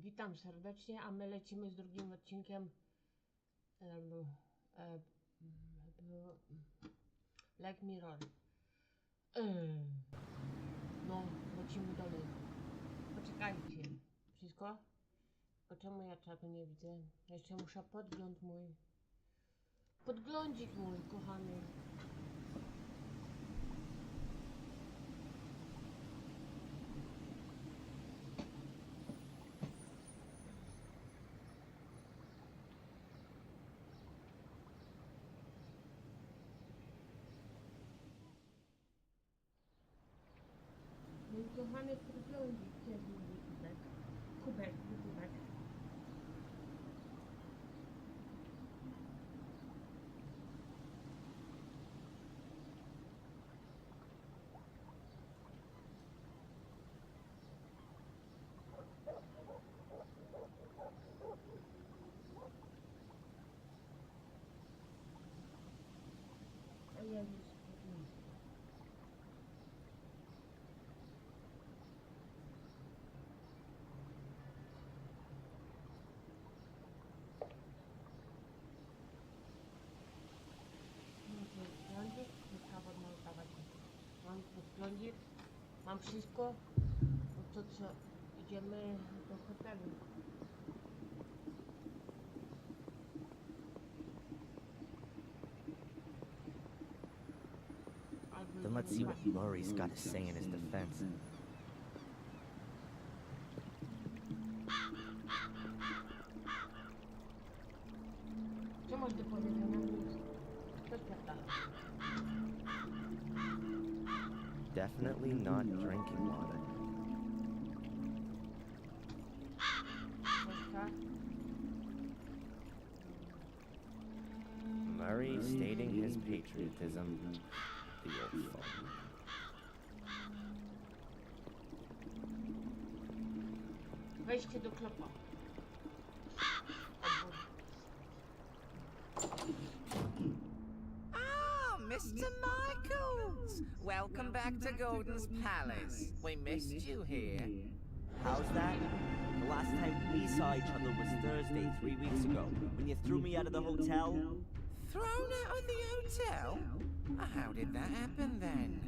Witam serdecznie, a my lecimy z drugim odcinkiem Black Mirror. No, lecimy dalej. Poczekajcie. Wszystko? Tylko czemu ja czatu nie widzę? Jeszcze muszę podglądzik mój kochany. Mój kochany podglądzik, gdzie jest mój kubek? Kubek. A ja już podglądzik, trzeba odnotować. Mam podglądzik, mam wszystko. No to co, idziemy do hotelu. Then let's see what Murray's got to say in his defense. Co masz do powiedzenia? Co spierdala? Definitely not drinking water. Murray stating his patriotism. The old phone. Wejście do klopa. Ah, Mr. Michaels! Welcome back to Gordon's Palace. We missed you here. How's that? The last time we saw each other was Thursday, 3 weeks ago, when you threw me out of the hotel. Thrown out of the hotel? How did that happen then?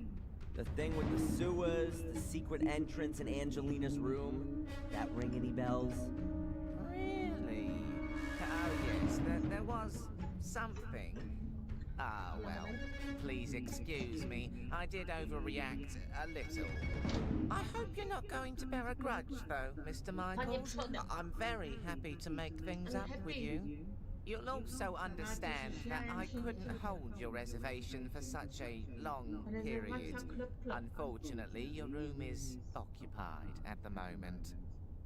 The thing with the sewers, the secret entrance in Angelina's room. That ring any bells? Really? Oh yes, there was something. Ah, well, please excuse me. I did overreact a little. I hope you're not going to bear a grudge, though, Mr. Michaels. I'm very happy to make things up with you. You'll also understand that I couldn't hold your reservation for such a long period. Unfortunately, your room is occupied at the moment.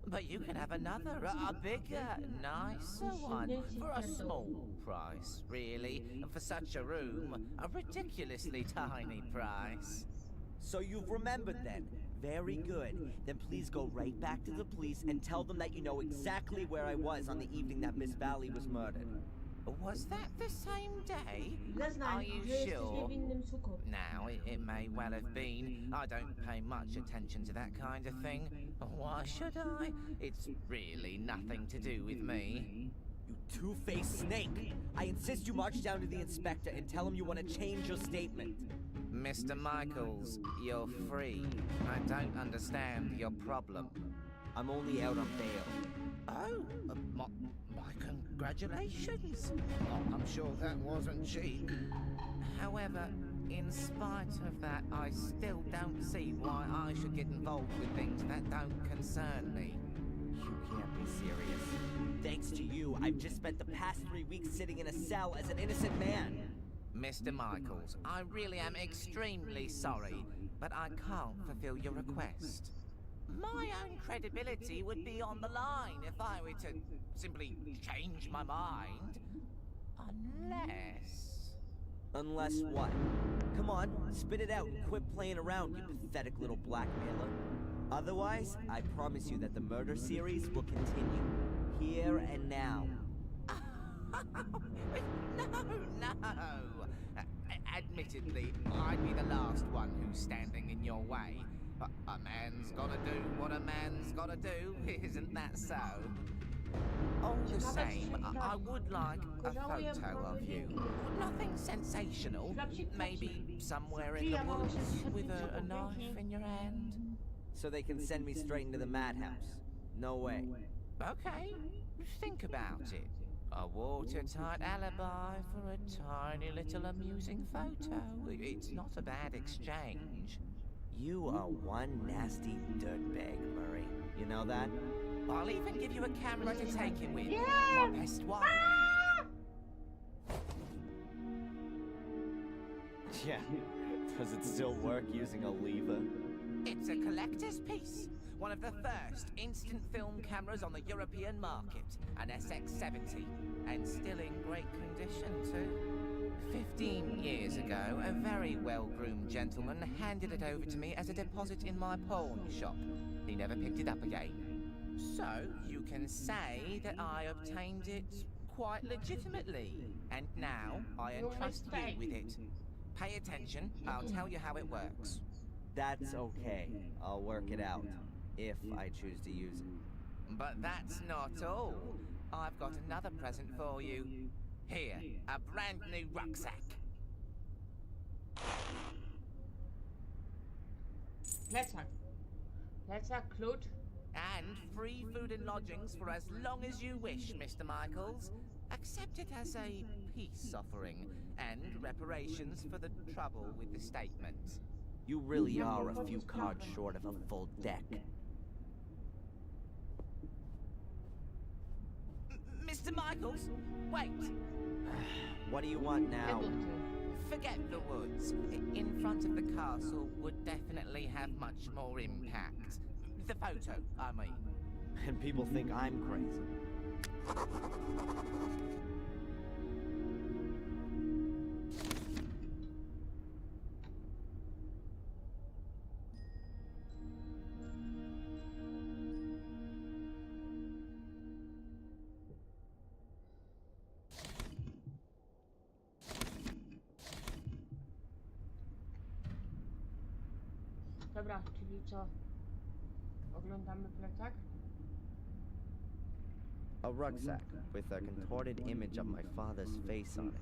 But you can have another, a bigger, nicer one, for a small price, really. For such a room, a ridiculously tiny price. So you've remembered then. Very good. Then please go right back to the police and tell them that you know exactly where I was on the evening that Miss Valley was murdered. Was that the same day? Are you sure? Now, it may well have been. I don't pay much attention to that kind of thing. Why should I? It's really nothing to do with me. You two-faced snake! I insist you march down to the inspector and tell him you want to change your statement. Mr. Michaels, you're free. I don't understand your problem. I'm only out on bail. Oh, my congratulations. Oh, I'm sure that wasn't cheap. However, in spite of that, I still don't see why I should get involved with things that don't concern me. You can't be serious. Thanks to you, I've just spent the past 3 weeks sitting in a cell as an innocent man. Mr. Michaels, I really am extremely sorry, but I can't fulfill your request. My own credibility would be on the line if I were to simply change my mind. Unless what? Come on, spit it out and quit playing around, you pathetic little blackmailer. Otherwise, I promise you that the murder series will continue. Here and now. No. Admittedly, I'd be the last one who's standing in your way. A man's gotta do what a man's gotta do, isn't that so? All the same, I would like a photo of you. Nothing sensational. Maybe somewhere in the woods with a knife in your hand. So they can send me straight into the madhouse. No way. Okay, think about it. A watertight alibi for a tiny little amusing photo. It's not a bad exchange. You are one nasty dirtbag, Murray. You know that? I'll even give you a camera to take it with. Yeah. My best one. Yeah. Does it still work using a lever? It's a collector's piece. One of the first instant film cameras on the European market. An SX-70. And still in great condition, too. 15 years ago, a very well-groomed gentleman handed it over to me as a deposit in my pawn shop. He never picked it up again. So, you can say that I obtained it quite legitimately. And now, I entrust you with it. Pay attention, I'll tell you how it works. That's okay. I'll work it out. If I choose to use it. But that's not all. I've got another present for you. Here, a brand new rucksack. Plecak. Plecak, klucz. And free food and lodgings for as long as you wish, Mr. Michaels. Accept it as a peace offering and reparations for the trouble with the statement. You really are a few cards short of a full deck. Mr. Michaels, wait. What do you want now? Forget the woods. In front of the castle would definitely have much more impact. The photo, I mean. And people think I'm crazy. Dobra, czyli co? Oglądamy plecak? A rucksack with a contorted image of my father's face on it.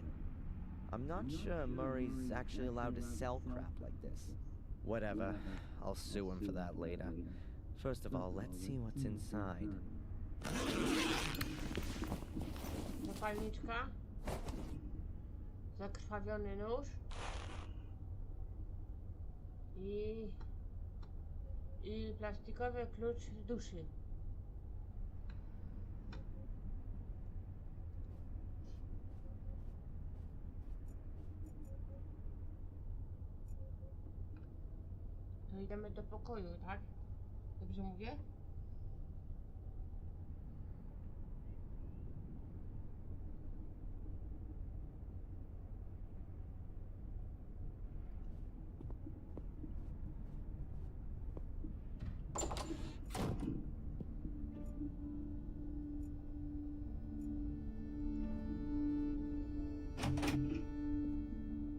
I'm not sure Murray's actually allowed to sell crap like this. Whatever, I'll sue him for that later. First of all, let's see what's inside. Zapalniczka. Zakrwawiony nóż. I plastikowy klucz duszy. To idziemy do pokoju, tak? Dobrze mówię?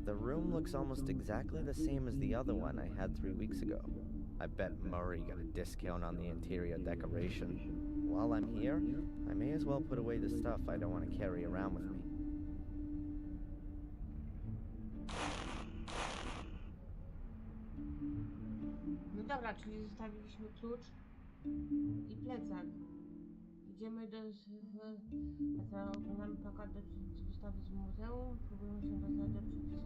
The room looks almost exactly the same as the other one I had 3 weeks ago. I bet Murray got a discount on the interior decoration. While I'm here, I may as well put away the stuff I don't want to carry around with me. No dobra, czyli zostawiliśmy klucz i plecak. Idziemy do... A teraz oglądamy plakat do wystawy z muzeum. Próbujemy się dostać do przepisów.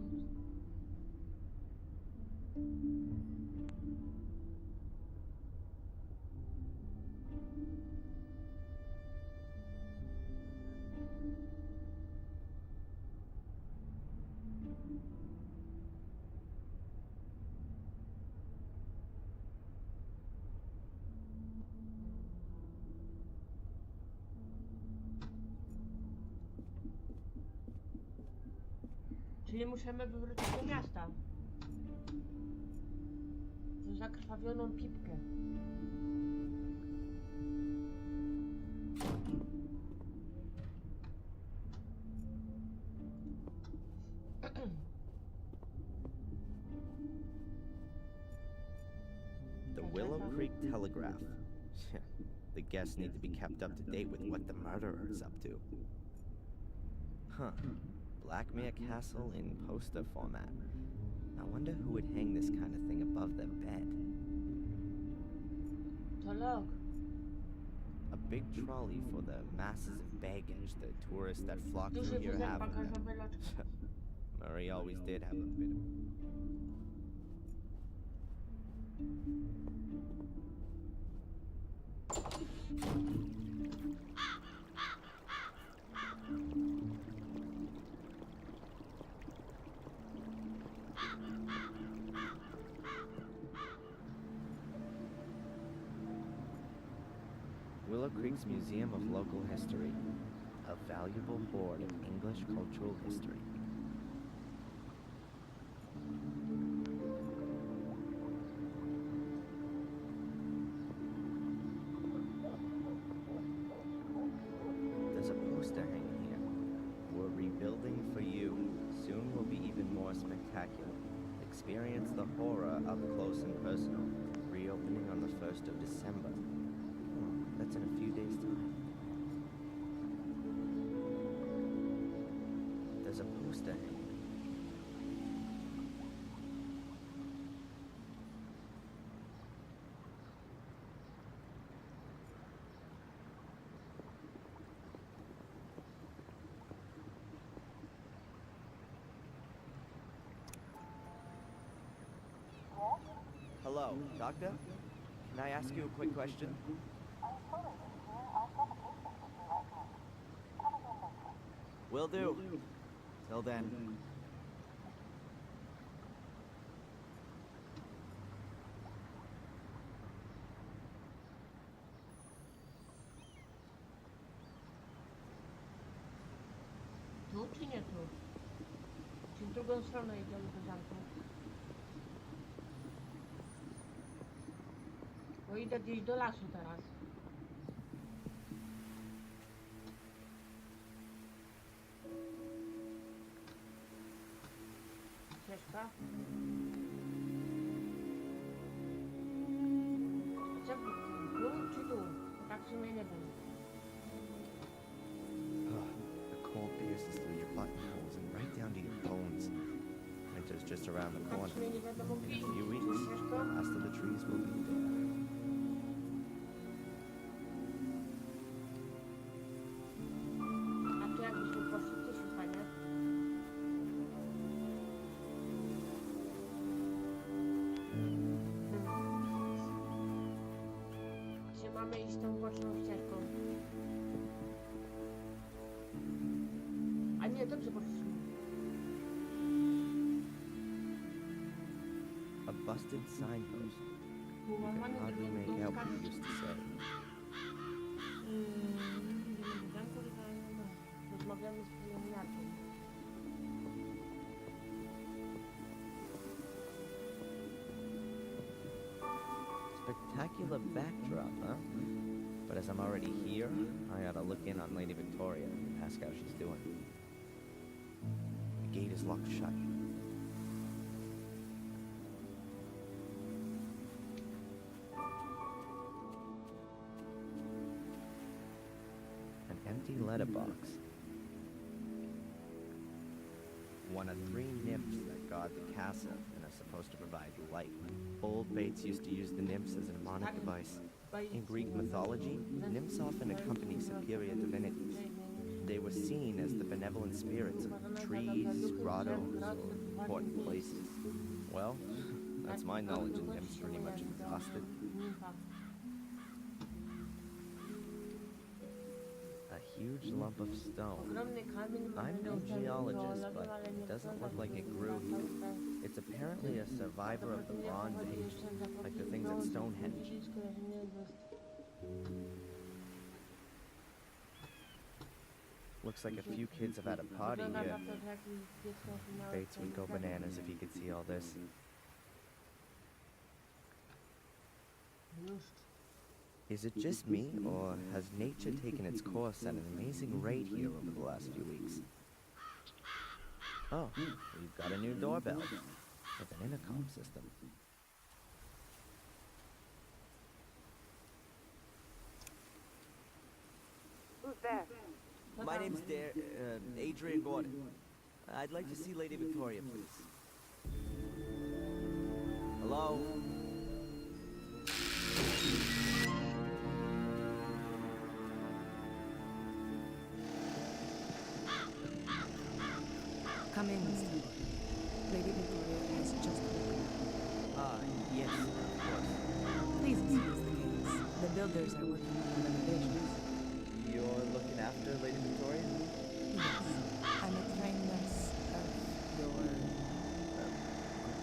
Czyli musimy wywrócić do miasta. Za zakrwawioną pipkę. Creek Telegraph. The guests need to be kept up to date with what the murderer is up to. Huh. Blackmere Castle in poster format. I wonder who would hang this kind of thing above their bed. To log. A big trolley for the masses of baggage the tourists that flock Tu through się here wózek have with them. bagażowy loczka. Murray always did have a bit of... Willow Creek's Museum of Local History, a valuable hoard of English cultural history. There's a poster hanging here. We're rebuilding for you. Soon will be even more spectacular. Experience the horror up close and personal. Reopening on the 1st of December. That's in a few days' time. There's a poster hanging. Hello, doctor? Can I ask you a quick question? Will do. Till then. Tu czy nie tu? Czy w drugą stronę idziemy do zamku? Bo idę gdzieś do lasu teraz. Ścieżka. A co? Tu czy tu? Tak w sumie nie wiem. The cold pierces through your buttonholes and right down to your bones. Winter's just around the Tak w corner. sumie nie wiadomo In gdzie a iść. few Czy weeks, ścieżką? the last of the trees will be there. A tu jakbyśmy poszli, gdzie się stanie? Czy mamy iść tą boczną ścieżką? A nie, dobrze poszliśmy. A busted signpost. You can Połamany hardly drugim make out what wskaźnik. you used to say. Idziemy do zamku, rozmawiamy z pielęgniarką. Spectacular backdrop, huh? But as I'm already here, I ought to look in on Lady Victoria and ask how she's doing. The gate is locked shut. An empty letterbox. One of 3 nymphs that guard the castle and are supposed to provide light. Old Bates used to use the nymphs as a mnemonic device. In Greek mythology, nymphs often accompany superior divinities. They were seen as the benevolent spirits of trees, grottos, or important places. Well, that's my knowledge of nymphs pretty much exhausted. A huge lump of stone. I'm no geologist, but it doesn't look like it grew here. It's apparently a survivor of the Bronze Age, like the things at Stonehenge. Looks like a few kids have had a party here. Bates would go bananas if he could see all this. Is it just me, or has nature taken its course at an amazing rate here over the last few weeks? Oh, we've got a new doorbell with an intercom system. there? My name's Adrian Gordon. I'd like to see Lady Victoria, please. Hello? Come in, Mr. Gordon. Lady Victoria has just woken up. Yes, of course. Please excuse the case. The builders are working on the renovations. You're looking after Lady Victoria? Yes. I'm a trained nurse of your...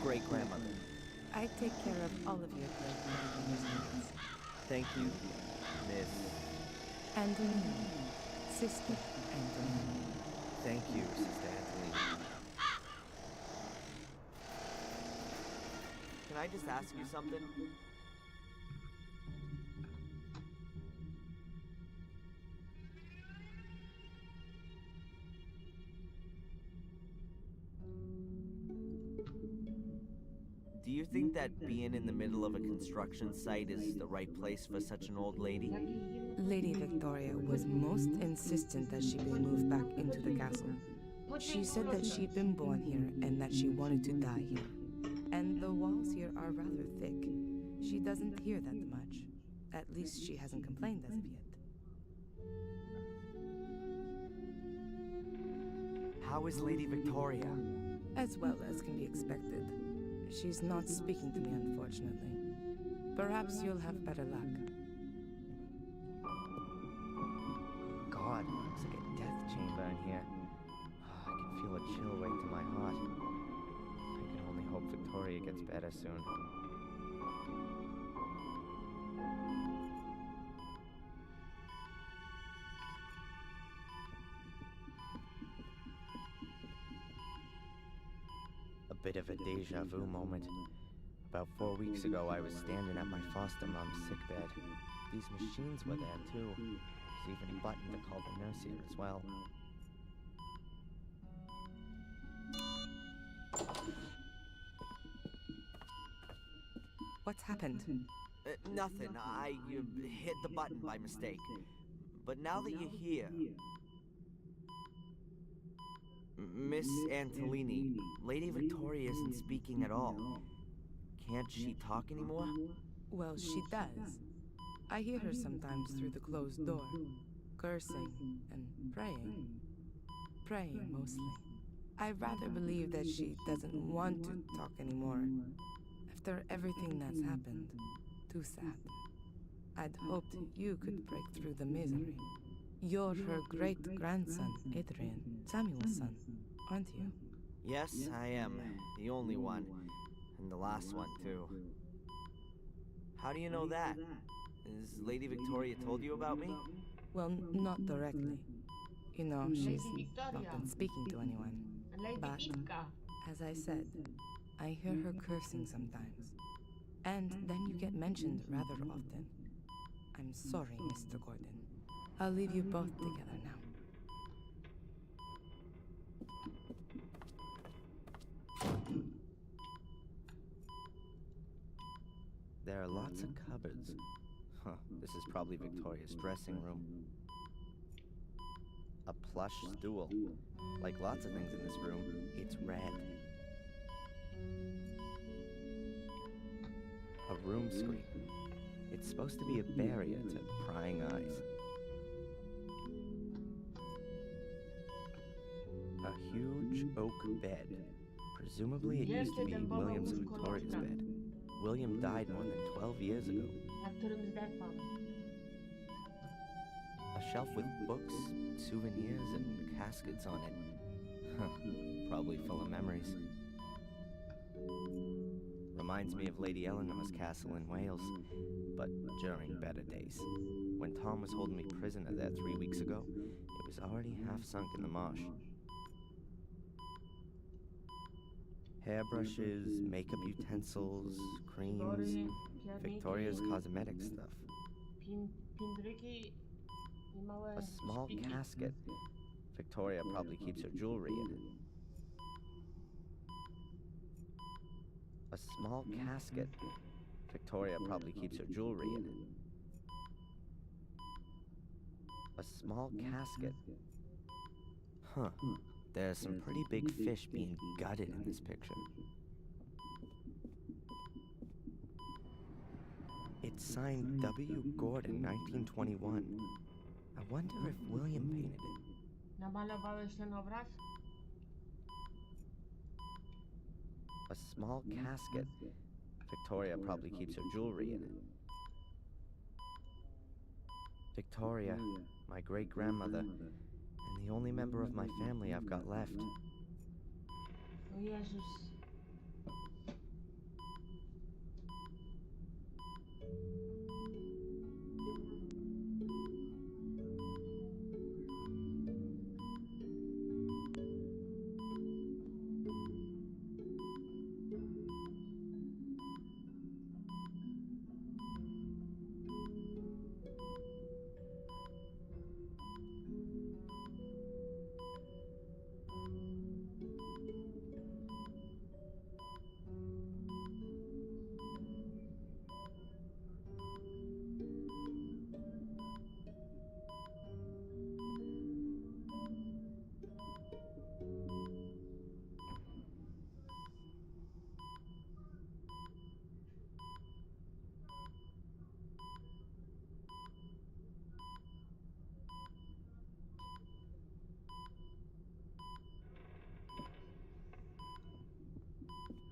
Great-grandmother. I take care of all of your great-grandmother's needs. Thank you, Miss. Antonina. Sister Antonina. Thank you, Sister Anthony. Can I just ask you something? Do you think that being in the middle of a construction site is the right place for such an old lady? Lady Victoria was most insistent that she be moved back into the castle. She said that she'd been born here and that she wanted to die here. And the walls here are rather thick. She doesn't hear that much. At least she hasn't complained as of yet. How is Lady Victoria? As well as can be expected. She's not speaking to me, unfortunately. Perhaps you'll have better luck. God, looks like a death chamber in here. I can feel a chill right to my heart. I can only hope Victoria gets better soon. A bit of a deja vu moment. About 4 weeks ago, I was standing at my foster mom's sickbed. These machines were there too. There's even a button to call the nurse here as well. What's happened? Nothing. I hit the button by mistake. But now that you're here... Miss Antolini, Lady Victoria isn't speaking at all. Can't she talk anymore? Well, she does. I hear her sometimes through the closed door, cursing and praying. Praying, mostly. I rather believe that she doesn't want to talk anymore. After everything that's happened, too sad. I'd hoped you could break through the misery. You're her great-grandson, Adrian, Samuel's son, aren't you? Yes, I am. The only one. And the last one, too. How do you know that? Has Lady Victoria told you about me? Well, not directly. You know, she's Lady not Victoria. been speaking to anyone. Lady But, Pipka. as I said, I hear her cursing sometimes. And then you get mentioned rather often. I'm sorry, Mr. Gordon. I'll leave you both together now. There are lots of cupboards. Huh, this is probably Victoria's dressing room. A plush stool. Like lots of things in this room, it's red. A room screen. It's supposed to be a barrier to prying eyes. A huge oak bed. Presumably it used to be William's and Victoria's bed. William died more than 12 years ago. Na którym zdechłam. A shelf with books, souvenirs, and caskets on it. Huh, probably full of memories. Reminds me of Lady Eleanor's castle in Wales, but during better days. When Tom was holding me prisoner there 3 weeks ago, it was already half sunk in the marsh. Hairbrushes, makeup utensils, creams, Bory, Victoria's pierniki, cosmetic stuff. pindryki i małe A small szpiki. casket. Victoria probably keeps her jewelry in it. A small casket. Victoria probably keeps her jewelry in it. A small casket. Huh. There's some pretty big fish being gutted in this picture. It's signed W. Gordon, 1921. I wonder if William painted it. Namalowałeś ten obraz? A small casket. Victoria probably keeps her jewelry in it. Victoria, my great-grandmother, and the only member of my family I've got left. O Jezus.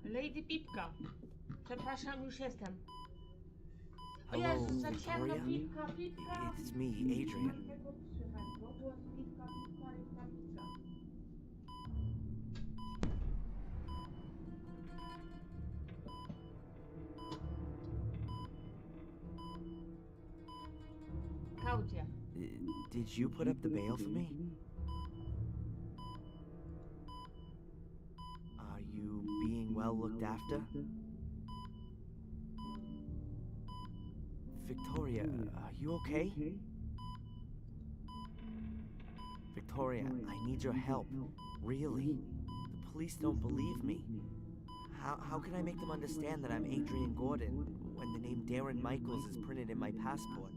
Lady Pipka. Przepraszam, już jestem. O Hello, Jezus, za ciemno, Victoria. Pipka, Pipka. It's me, Adrian. Tego tu słychać, bo głos Pipka, Pipka, Pipka, Pipka. Kaucja. Did you put up the bail for me? Are you being well looked after? Victoria, are you okay? Victoria, I need your help. Really. The police don't believe me. How can I make them understand that I'm Adrian Gordon when the name Darren Michaels is printed in my passport?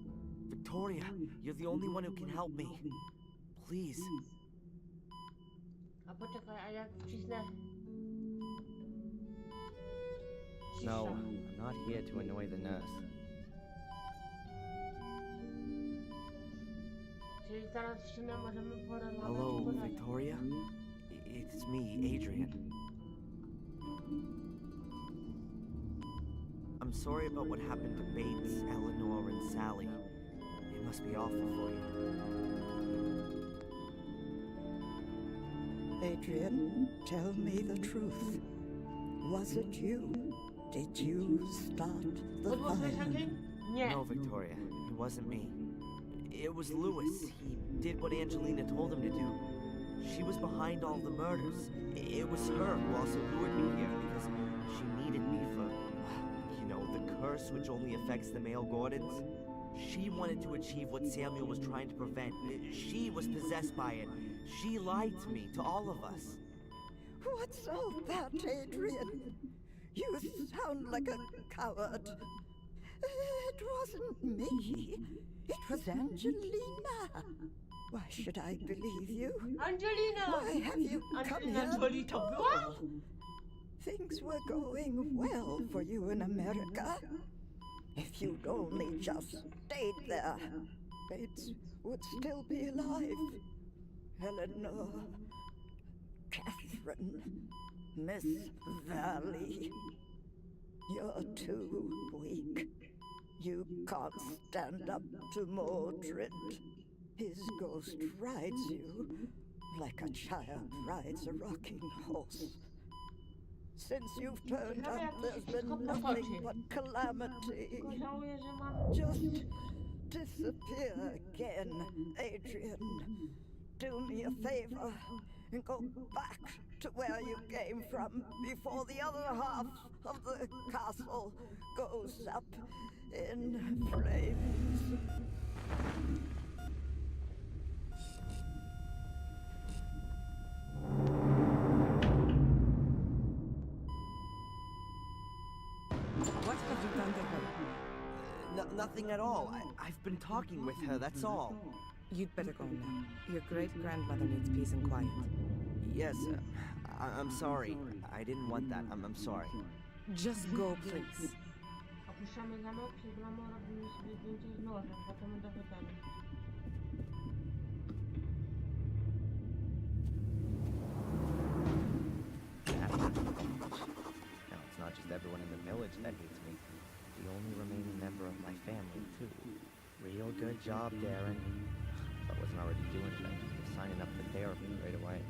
Victoria, you're the only one who can help me. Please. A poczekaj, a jak wcisnę... No, Cisza. I'm not here to annoy the nurse. Czyli zaraz wcisnę, możemy porozmawiać. Hello, pogadać. Victoria? It's me, Adrian. I'm sorry about what happened to Bates, Eleanor, and Sally. It must be awful for you. Adrian, tell me the truth. Was it you? Did you start the Podłączyłeś fire? ogień? Nie. No, Victoria, it wasn't me. It was Lewis. He did what Angelina told him to do. She was behind all the murders. It was her who also lured me here because she needed me for, you know, the curse which only affects the male Gordons. She wanted to achieve what Samuel was trying to prevent. She was possessed by it. She lied to me, to all of us. What's all that, Adrian? You sound like a coward. It wasn't me. It was Angelina. Why should I believe you? Angelina! Why have you come Angelina here Jolie to była? before? Things were going well for you in America. If you'd only just stayed there, Bates would still be alive. Eleanor, Catherine, Miss Valley. You're too weak. You can't stand up to Mordred. His ghost rides you like a child rides a rocking horse. Since you've turned up, there's been nothing but calamity. Tylko żałuję, że mam... Just disappear again, Adrian. Do me a favor and go back to where you came from before the other half of the castle goes up in flames. What have you done to her? Nothing at all. I've been talking with her, that's all. You'd better go now. Your great-grandmother needs peace and quiet. Yes, I'm sorry. I didn't want that. I'm sorry. Just go, please. Opuszczamy zamek, przed bramą robimy sobie zdjęcie z nożem, wracamy do hotelu. Now, it's not just everyone in the village that hates me. The only remaining member of my family, too. Real good job, Darren. If I wasn't already doing it, I'd be signing up for therapy right away.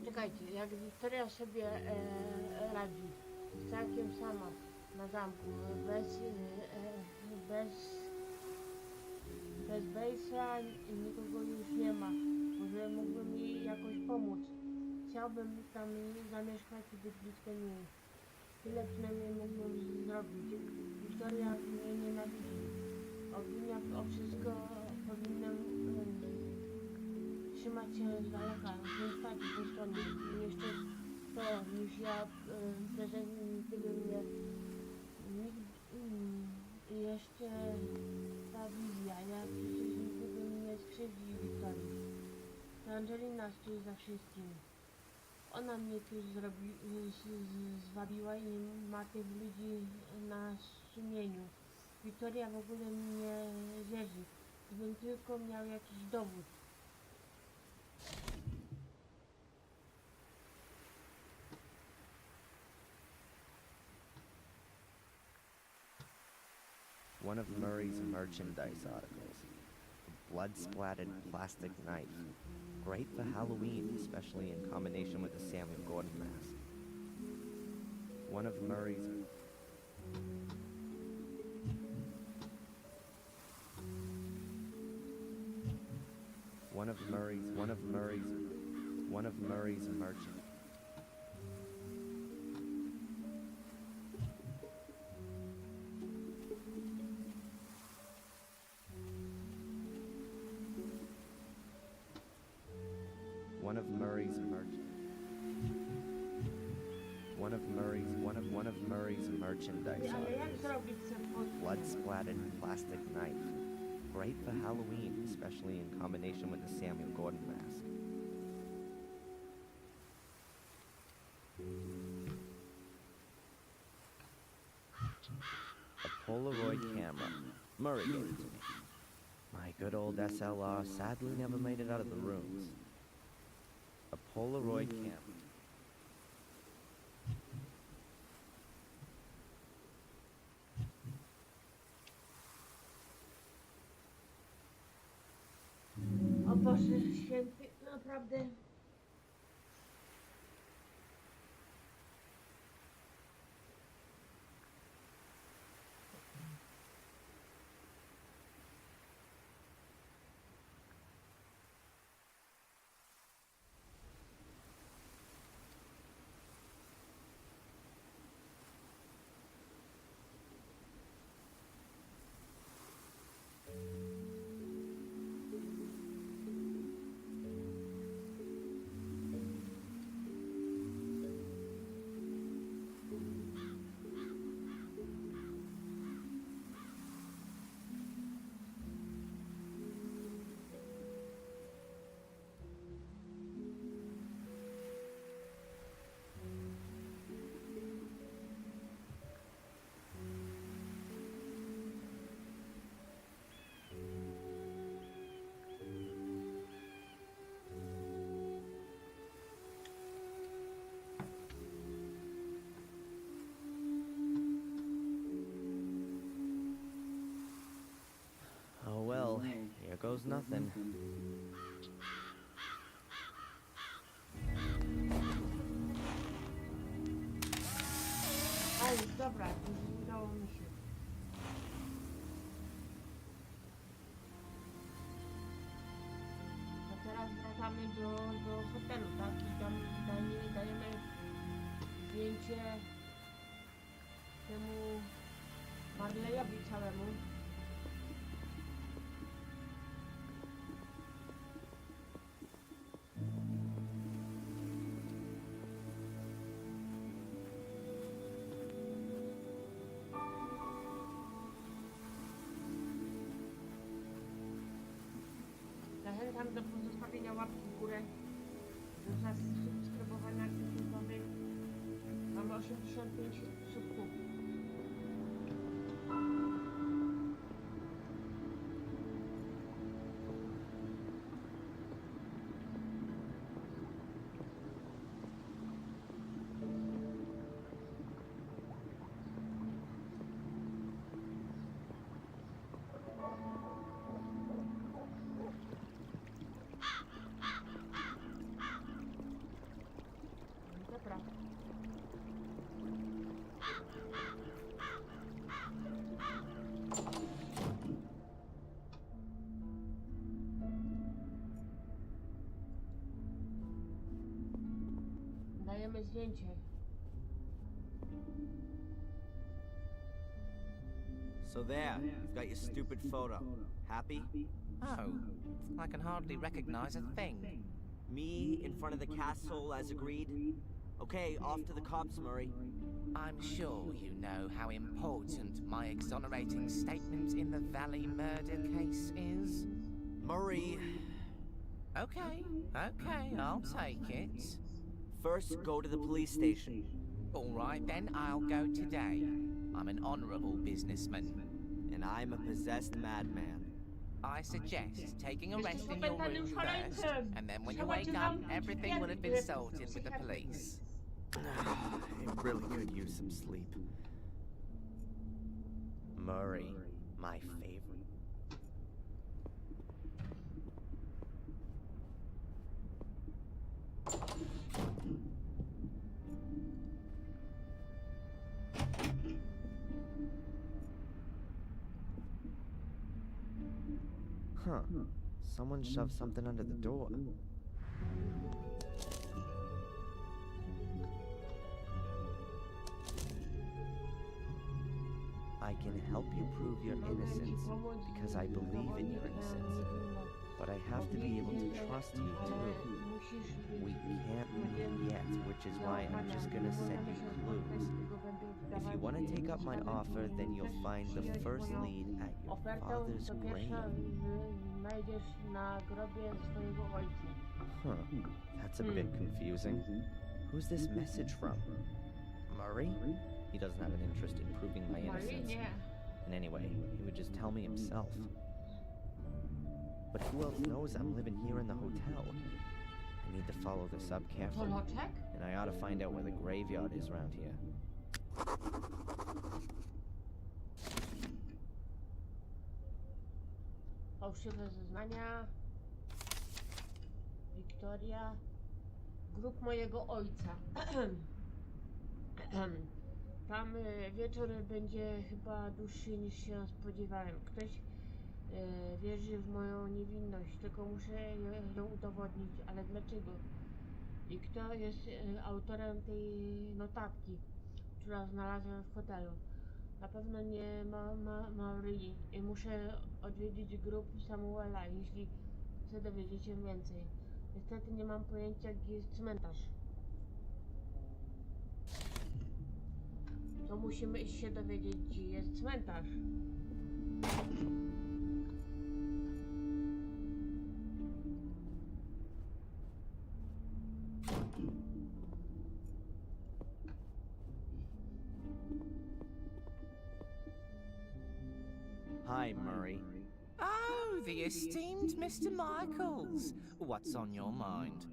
Czekajcie, jak Wiktoria sobie radzi, całkiem sama na zamku, bez Bejsa, nikogo już nie ma, może mógłbym jej jakoś pomóc. Chciałbym tam zamieszkać i być blisko niej. Tyle przynajmniej mógłbym zrobić. Wiktoria mnie nienawidzi. Obwinia o wszystko, powinnam trzymać się z daleka, nie stać w tej stronie. Jeszcze to, niż ja prezent gdyby mnie i jeszcze ta wizja, ja przecież nigdy bym nie skrzywdził Wiktorii. To Angelina stoi za wszystkim. Ona mnie tu zwabiła i ma tych ludzi na sumieniu. Wiktoria w ogóle mi nie wierzy. Gdybym tylko miał jakiś dowód. One of Murray's merchandise articles. A blood-splattered plastic knife. Great for Halloween, especially in combination with the Samuel Gordon mask. One of Murray's... One of Murray's merchant. One of Murray's merchandise. Ale jak zrobić sobie Blood-splattered plastic knife. Great for Halloween, especially in combination with the Samuel Gordon mask. A Polaroid camera. Murray gave it to me. My good old SLR sadly never made it out of the rooms. A Polaroid camera. O Boże Święty, naprawdę. Oh well, here goes nothing. Ale dobra, udało mi się. A teraz wracamy do hotelu, tak? I tam dajemy zdjęcie temu Marleyowi całemu. Zachęcam do pozostawienia łapki w górę, do zasubskrybowania kanału. Mamy 85 subów. Dobra. Dajemy zdjęcie. So there, you've got your stupid photo. Happy? Oh, I can hardly recognize a thing. Me in front of the castle as agreed? Okay, off to the cops, Murray. I'm sure you know how important my exonerating statement in the Valley murder case is. Murray, Okay, I'll take it. first go to the police station. All right, then I'll go today. I'm an honorable businessman. And I'm a possessed madman. I suggest taking a Jesteś rest in your opętanym room first, szaleńcem. and then when you Trzeba wake cię up, zamknąć w everything will have been psychiatry. sorted with the police. I really could use some sleep. Murray, my favorite. Huh. Someone shoved something under the door. I can help you prove your innocence because I believe in your innocence. But I have to be able to trust you too. We can't meet yet, which is why I'm just gonna send you clues. If you want to take up my offer, then you'll find the first lead at your father's grave. Znajdziesz na grobie swojego ojca. Huh, that's a bit confusing. Who's this message from? Murray? He doesn't have an interest in proving my innocence. And anyway, he would just tell me himself. But who else knows I'm living here in the hotel? I need to follow this up carefully. Toloczek? And I ought to find out where the graveyard is around here. Fałszywe zeznania. Wiktoria. Grób mojego ojca. Tam wieczór będzie chyba dłuższy niż się spodziewałem. Ktoś wierzy w moją niewinność, tylko muszę ją udowodnić. Ale dlaczego? I kto jest autorem tej notatki, którą znalazłem w hotelu? Na pewno nie Maureen. Muszę odwiedzić grób Samuela, jeśli chcę dowiedzieć się więcej. Niestety nie mam pojęcia, gdzie jest cmentarz. To musimy iść się dowiedzieć, gdzie jest cmentarz. Hi, Murray. Oh, the esteemed Mr. Michaels. What's on your mind?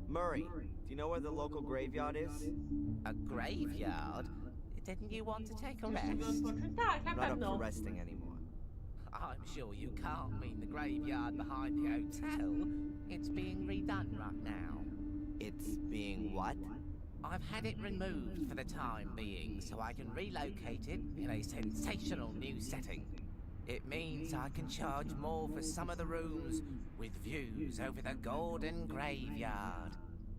Murray, do you know where the local graveyard is? A graveyard? Didn't you want to take a Musimy rest? odpocząć? Tak, na I'm not up pewno. for resting anymore. I'm sure you can't mean the graveyard behind the hotel. It's being redone right now. It's being what? I've had it removed for the time being so I can relocate it in a sensational new setting. It means I can charge more for some of the rooms with views over the Gordon graveyard.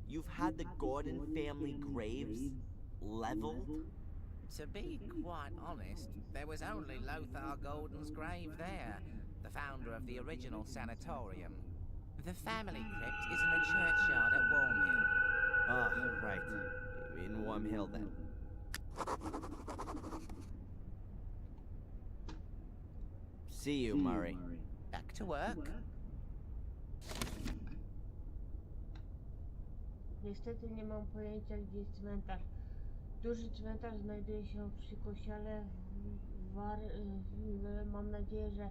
You've had the Gordon family graves leveled? To be quite honest, there was only Lothar Gordon's grave there, the founder of the original sanatorium. The family crypt is in the churchyard at Warm Hill. Ah, right. In Warm Hill, then. See you, Murray. Back to work. Niestety nie mam pojęcia, gdzie jest cmentarz. Duży cmentarz znajduje się przy kościele mam nadzieję, że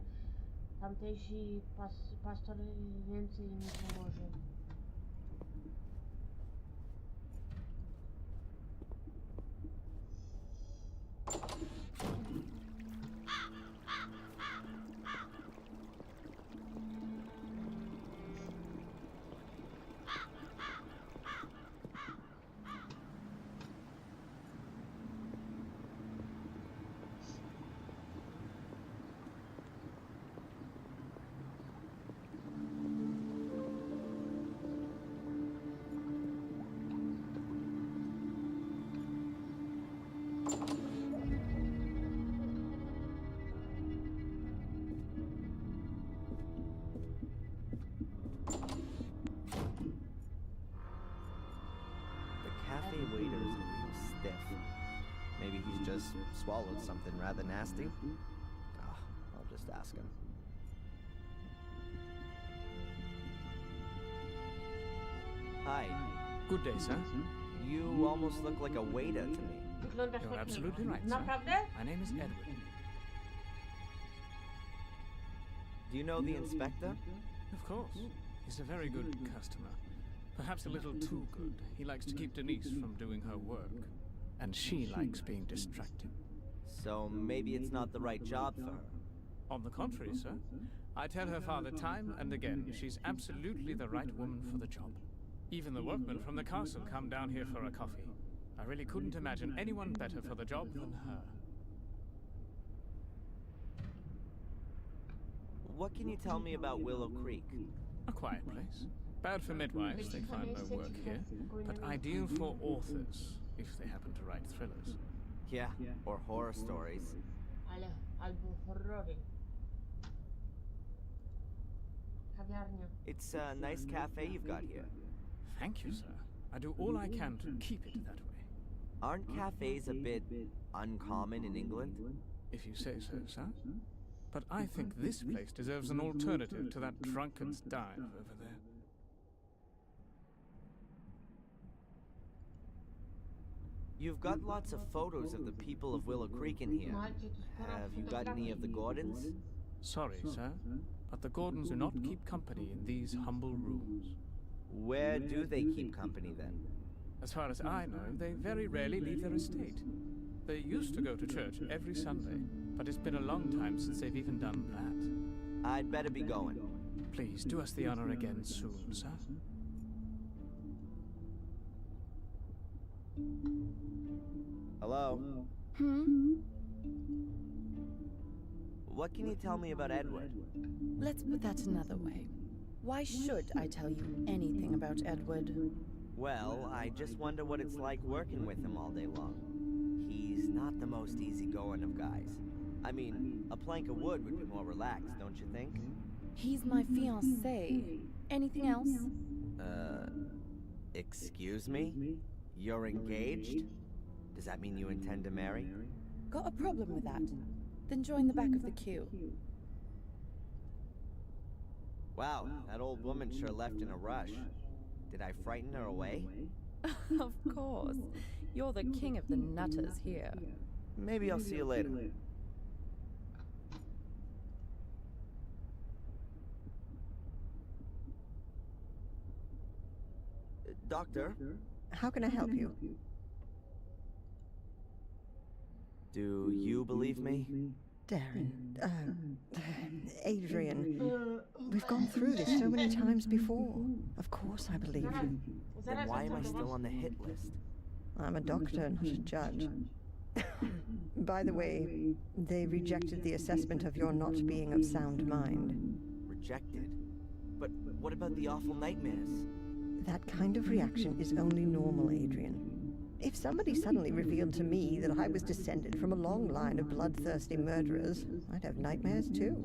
tamtejszy pastor więcej mi pomoże. Cafe waiter is a real stiff. Maybe he's just swallowed something rather nasty. I'll just ask him. Hi. Good day, sir. You almost look like a waiter to me. Wyglądasz You're tak absolutely right, sir. Naprawdę? My name is Edward. Do you know the inspector? Of course. He's a very good customer. Perhaps a little too good. He likes to keep Denise from doing her work. And she likes being distracted. So maybe it's not the right job for her. On the contrary, sir. I tell her father time and again she's absolutely the right woman for the job. Even the workmen from the castle come down here for a coffee. I really couldn't imagine anyone better for the job than her. What can you tell me about Willow Creek? A quiet place. Bad for midwives, they'd find no work here. But ideal for authors, if they happen to write thrillers. Yeah, or horror stories. Albo horrory. Kawiarnia. It's a nice cafe you've got here. Thank you, sir. I do all I can to keep it that way. Aren't cafes a bit uncommon in England? If you say so, sir. But I think this place deserves an alternative to that drunkard's dive over there. You've got lots of photos of the people of Willow Creek in here. Have you got any of the Gordons? Sorry, sir, but the Gordons do not keep company in these humble rooms. Where do they keep company then? As far as I know, they very rarely leave their estate. They used to go to church every Sunday, but it's been a long time since they've even done that. I'd better be going. Please, do us the honor again soon, sir. Hello? Hmm? What can you tell me about Edward? Let's put that another way. Why should I tell you anything about Edward? Well, I just wonder what it's like working with him all day long. He's not the most easygoing of guys. I mean, a plank of wood would be more relaxed, don't you think? He's my fiancé. Anything else? Excuse me? You're engaged? Does that mean you intend to marry? Got a problem with that? Then join the back of the queue. Wow, that old woman sure left in a rush. Did I frighten her away? Of course. You're the king of the nutters here. Maybe I'll see you later. Doctor? How can I help you? Do you believe me? Darren, Adrian, we've gone through this so many times before. Of course I believe you. Then why am I still on the hit list? I'm a doctor, not a judge. By the way, they rejected the assessment of your not being of sound mind. Rejected? But what about the awful nightmares? That kind of reaction is only normal, Adrian. If somebody suddenly revealed to me that I was descended from a long line of bloodthirsty murderers, I'd have nightmares too.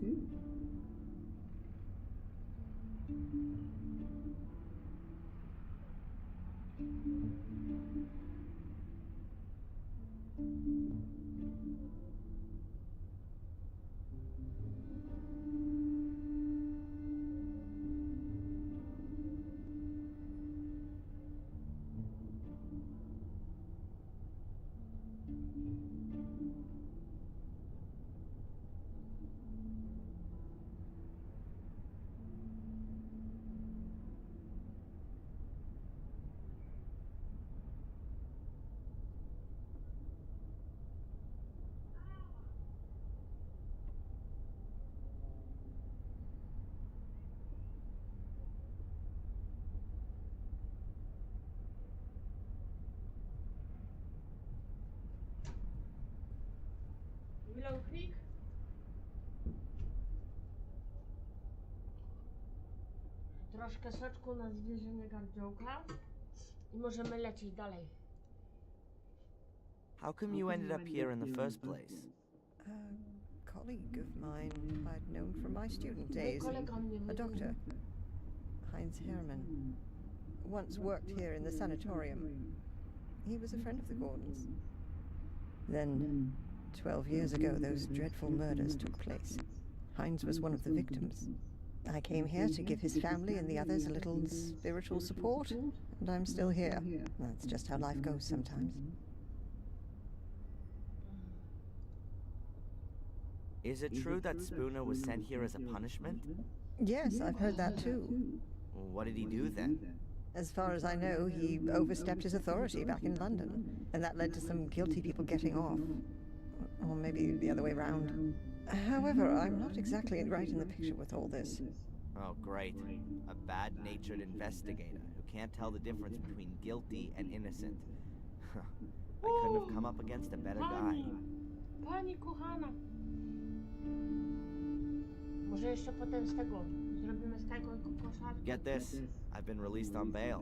Willow Creek? Troszkę soczku na zwierzę gardziołka i możemy lecieć dalej. How come you ended up here in the first place? A colleague of mine I'd known from my student days, Kolega mnie a doctor, Heinz Hermann, once worked here in the sanatorium. He was a friend of the Gordons. Then, 12 years ago, those dreadful murders took place. Heinz was one of the victims. I came here to give his family and the others a little spiritual support, and I'm still here. That's just how life goes sometimes. Is it true that Spooner was sent here as a punishment? Yes, I've heard that too. What did he do then? As far as I know, he overstepped his authority back in London, and that led to some guilty people getting off. Or maybe the other way round. However, I'm not exactly right in the picture with all this. Oh, great. A bad-natured investigator who can't tell the difference between guilty and innocent. I couldn't have come up against a better guy. Pani kochana. Może jeszcze potem z tego zrobimy z tego koszarkę. Get this, I've been released on bail.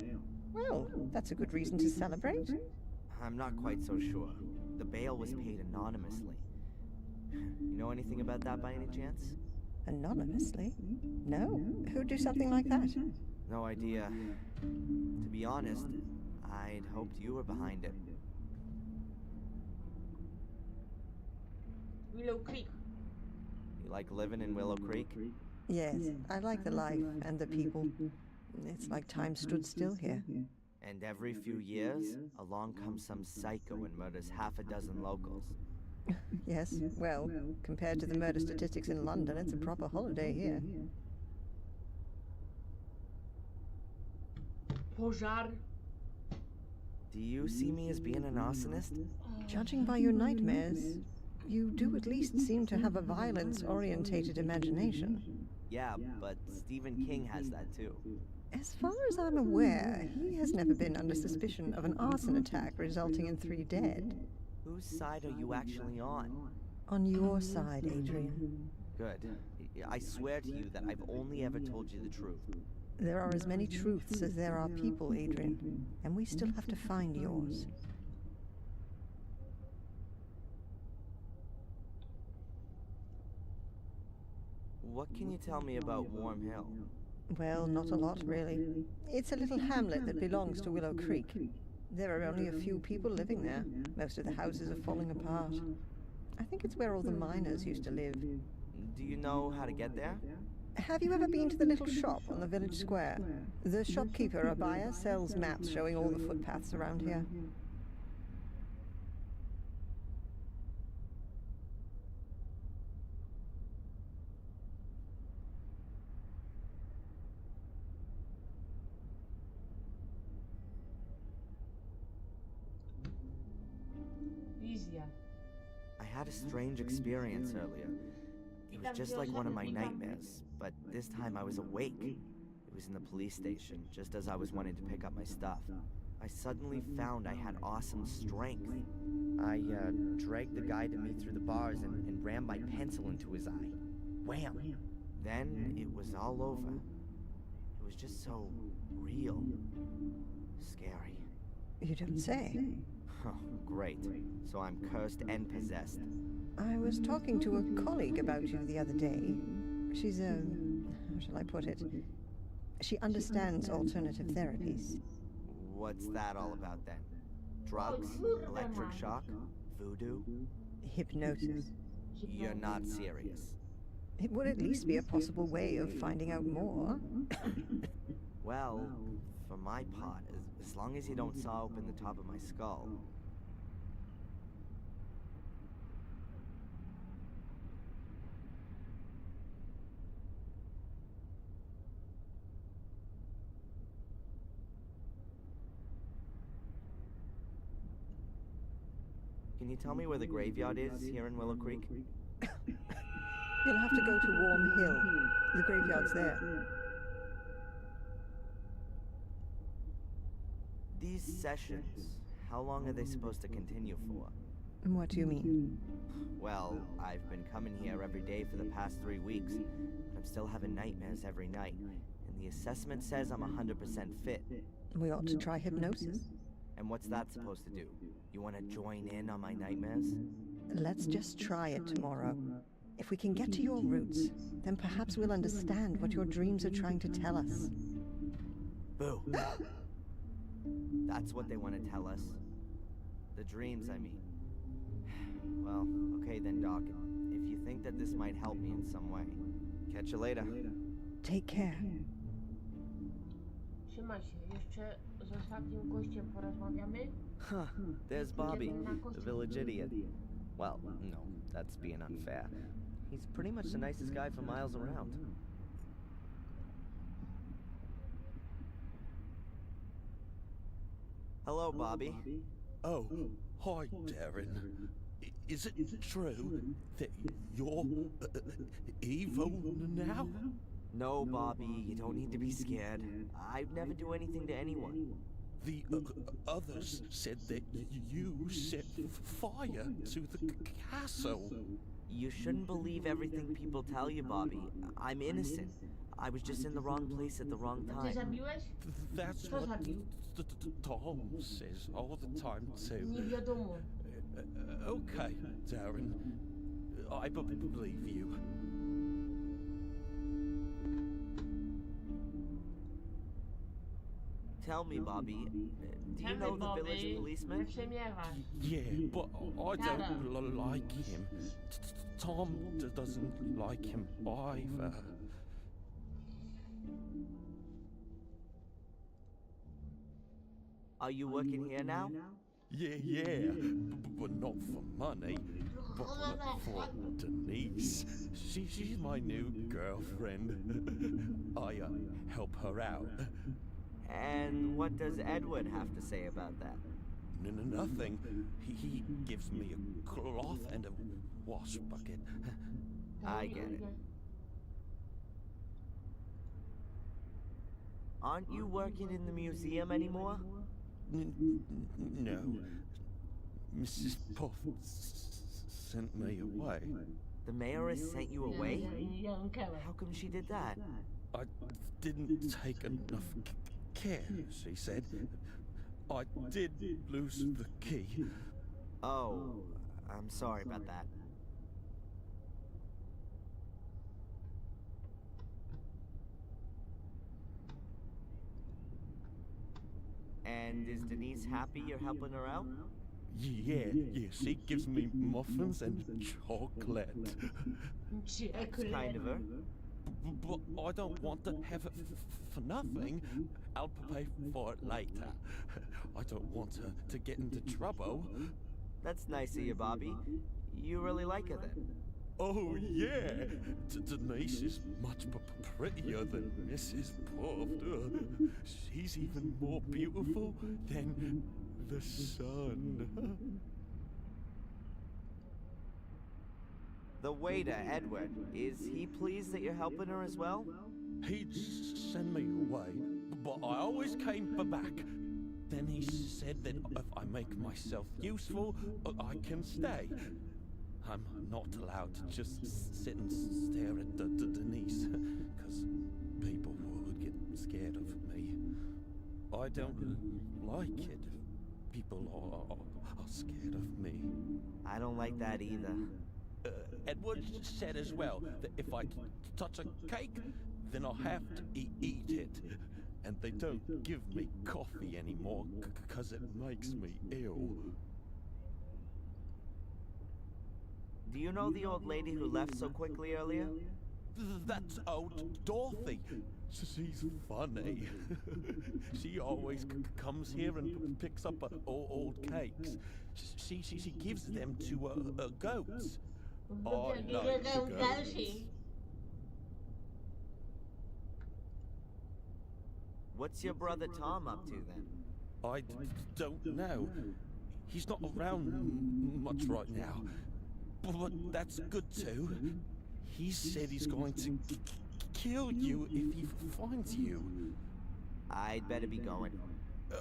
Well, that's a good reason to celebrate. I'm not quite so sure. The bail was paid anonymously. You know anything about that by any chance? Anonymously? No. Who'd do something like that? No idea. To be honest, I'd hoped you were behind it. Willow Creek. You like living in Willow Creek? Yes, I like the life and the people. It's like time stood still here. And every few years, along comes some psycho and murders half a dozen locals. Yes, well, compared to the murder statistics in London, it's a proper holiday here. Pożar. Do you see me as being an arsonist? Judging by your nightmares, you do at least seem to have a violence-orientated imagination. Yeah, but Stephen King has that too. As far as I'm aware, he has never been under suspicion of an arson attack resulting in 3 dead. Whose side are you actually on? On your side, Adrian. Good. I swear to you that I've only ever told you the truth. There are as many truths as there are people, Adrian, and we still have to find yours. What can you tell me about Warm Hill? Well, not a lot, really. It's a little hamlet that belongs to Willow Creek. There are only a few people living there. Most of the houses are falling apart. I think it's where all the miners used to live. Do you know how to get there? Have you ever been to the little shop on the village square? The shopkeeper, Abaya, sells maps showing all the footpaths around here. Wizja. I had a strange experience earlier. It was just like one of my nightmares, but this time I was awake. It was in the police station, just as I was wanting to pick up my stuff. I suddenly found I had awesome strength. I dragged the guy to me through the bars and rammed my pencil into his eye. Wham! Then it was all over. It was just so real. Scary. You don't say. Oh, great. So I'm cursed and possessed. I was talking to a colleague about you the other day. She's a... how shall I put it? She understands alternative therapies. What's that all about then? Drugs? Electric shock? Voodoo? Hypnosis. You're not serious. It would at least be a possible way of finding out more. Well, for my part, as long as you don't saw open the top of my skull. Can you tell me where the graveyard is here in Willow Creek? You'll have to go to Warm Hill. The graveyard's there. These sessions, how long are they supposed to continue for? What do you mean? Well, I've been coming here every day for the past 3 weeks, but I'm still having nightmares every night. And the assessment says I'm 100% fit. We ought to try hypnosis. And what's that supposed to do? You want to join in on my nightmares? Let's just try it tomorrow. If we can get to your roots, then perhaps we'll understand what your dreams are trying to tell us. Boo. That's what they want to tell us. The dreams, I mean. Well, okay then, Doc. If you think that this might help me in some way, catch you later. Take care. Trzymaj się, jeszcze z ostatnim gościem porozmawiamy. Huh, there's Bobby, the village idiot. Well, no, that's being unfair. He's pretty much the nicest guy for miles around. Hello, Bobby. Oh, hi, Darren. Is it true that you're evil now? No, Bobby, you don't need to be scared. I'd never do anything to anyone. The others said that you set fire to the castle. You shouldn't believe everything people tell you, Bobby. I'm innocent. I was just in the wrong place at the wrong Ty time. zabiłeś? That's Kto what zabił? Tom says all the time too. Nie wiadomo. Okay, Darren. I believe you. Tell me, Bobby, do you Tell know me, the village Bobby. policeman? Nie przemiewasz. Yeah, but I don't like him. Tom doesn't like him either. Are you working here now? Yeah, but not for money. But for Denise. She's my new girlfriend. I help her out. And what does Edward have to say about that? Nothing. He gives me a cloth and a wash bucket. I get it. Aren't you working in the museum anymore? No. Mrs. Puff sent me away. The mayoress sent you away? Ja don't care. How come she did that? I didn't take enough care, she said. I did lose the key. Oh, I'm sorry about that. And is Denise happy you're helping her out? Yeah, she gives me muffins and chocolate. That's kind of her. But I don't want to have it for nothing. I'll pay for it later. I don't want her to get into trouble. That's nice of you, Bobby. You really like her then? Oh, yeah. Denise is much prettier than Mrs. Puff. She's even more beautiful than the sun. The waiter, Edward, is he pleased that you're helping her as well? He'd send me away, but I always came back. Then he said that if I make myself useful, I can stay. I'm not allowed to just sit and stare at Denise, because people would get scared of me. I don't like it. People are scared of me. I don't like that either. Edward said as well that if I touch a cake, then I'll have to eat it. And they don't give me coffee anymore because it makes me ill. Do you know the old lady who left so quickly earlier? That's old Dorothy. She's funny. She always comes here and picks up old cakes. She gives them to goats. I like the goats. What's your brother Tom up to then? I don't know. He's not around much right now. But that's good too. He said he's going to kill you if he finds you. I'd better be going.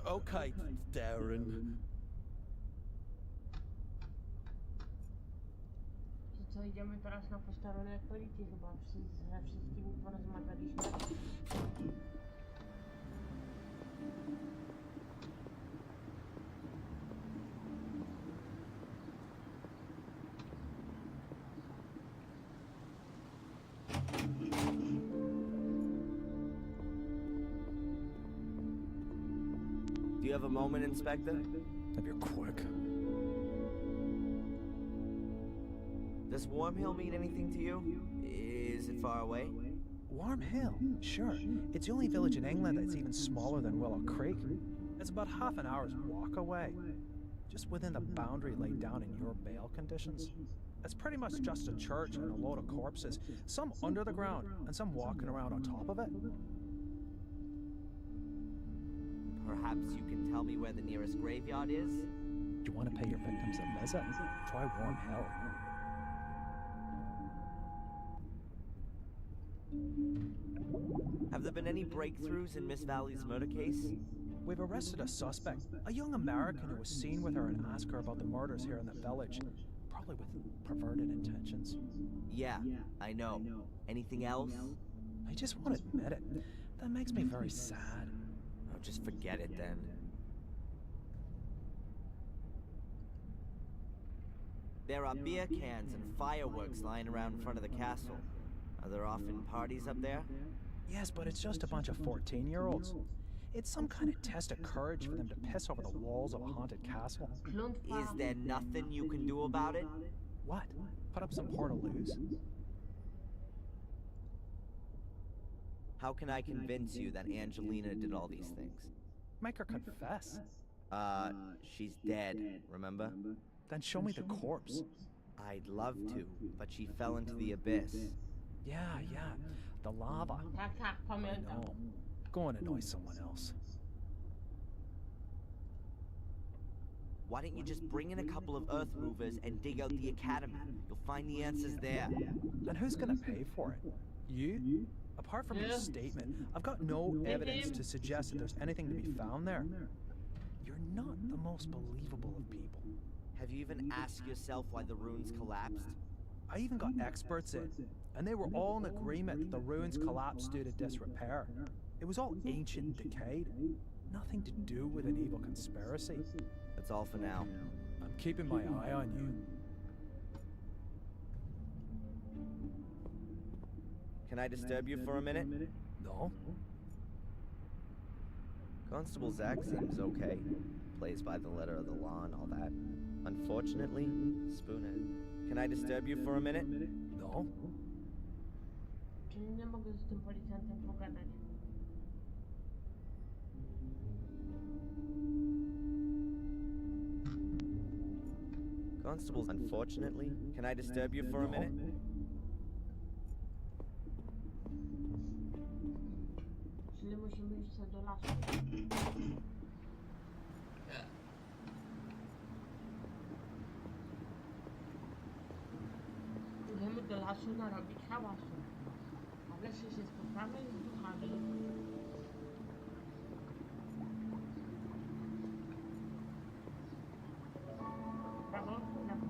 Okay, Darren. co, idziemy teraz na posterunek policji chyba. Ze wszystkimi porozmawialiśmy. Do you have a moment, Inspector? If you're quick. Does Warm Hill mean anything to you? Is it far away? Warm Hill, sure. It's the only village in England that's even smaller than Willow Creek. It's about half an hour's walk away, just within the boundary laid down in your bail conditions. It's pretty much just a church and a load of corpses, some under the ground and some walking around on top of it. Perhaps you can tell me where the nearest graveyard is? You want to pay your victims a visit? Try Warm Hill. Have there been any breakthroughs in Miss Valley's murder case? We've arrested a suspect, a young American who was seen with her and asked her about the murders here in the village, probably with perverted intentions. Yeah, I know. Anything else? I just won't admit it. That makes me very sad. Oh, just forget it then. There are beer cans and fireworks lying around in front of the castle. Are there often parties up there? Yes, but it's just a bunch of 14-year-olds. It's some kind of test of courage for them to piss over the walls of a haunted castle. Is there nothing you can do about it? What? Put up some portaloos? How can I convince you that Angelina did all these things? Make her confess. She's dead, remember? Then show me the corpse. I'd love to, but she fell into the abyss. Yeah. The lava. Tak, pamiętam. No. Go and annoy someone else. Why don't you just bring in a couple of earth movers and dig out the academy? You'll find the answers there. And who's gonna pay for it? You? Apart from your statement, I've got no evidence to suggest that there's anything to be found there. You're not the most believable of people. Have you even asked yourself why the ruins collapsed? I even got experts in, and they were all in agreement that the ruins collapsed due to disrepair. It was all ancient and decayed. Nothing to do with an evil conspiracy. That's all for now. I'm keeping my eye on you. Can I disturb you for a minute? No? Constable Zach seems okay. Plays by the letter of the law and all that. Unfortunately, Spoonhead. Can I disturb you for a minute? No? Czyli nie mogę z tym policjantem pogadać. Constables, unfortunately. Can I disturb you for a minute? Czyli musimy iść sobie do lasu. Idziemy do lasu narobić hałasu. A w lesie się spotkamy z duchami. Prawo, lewo.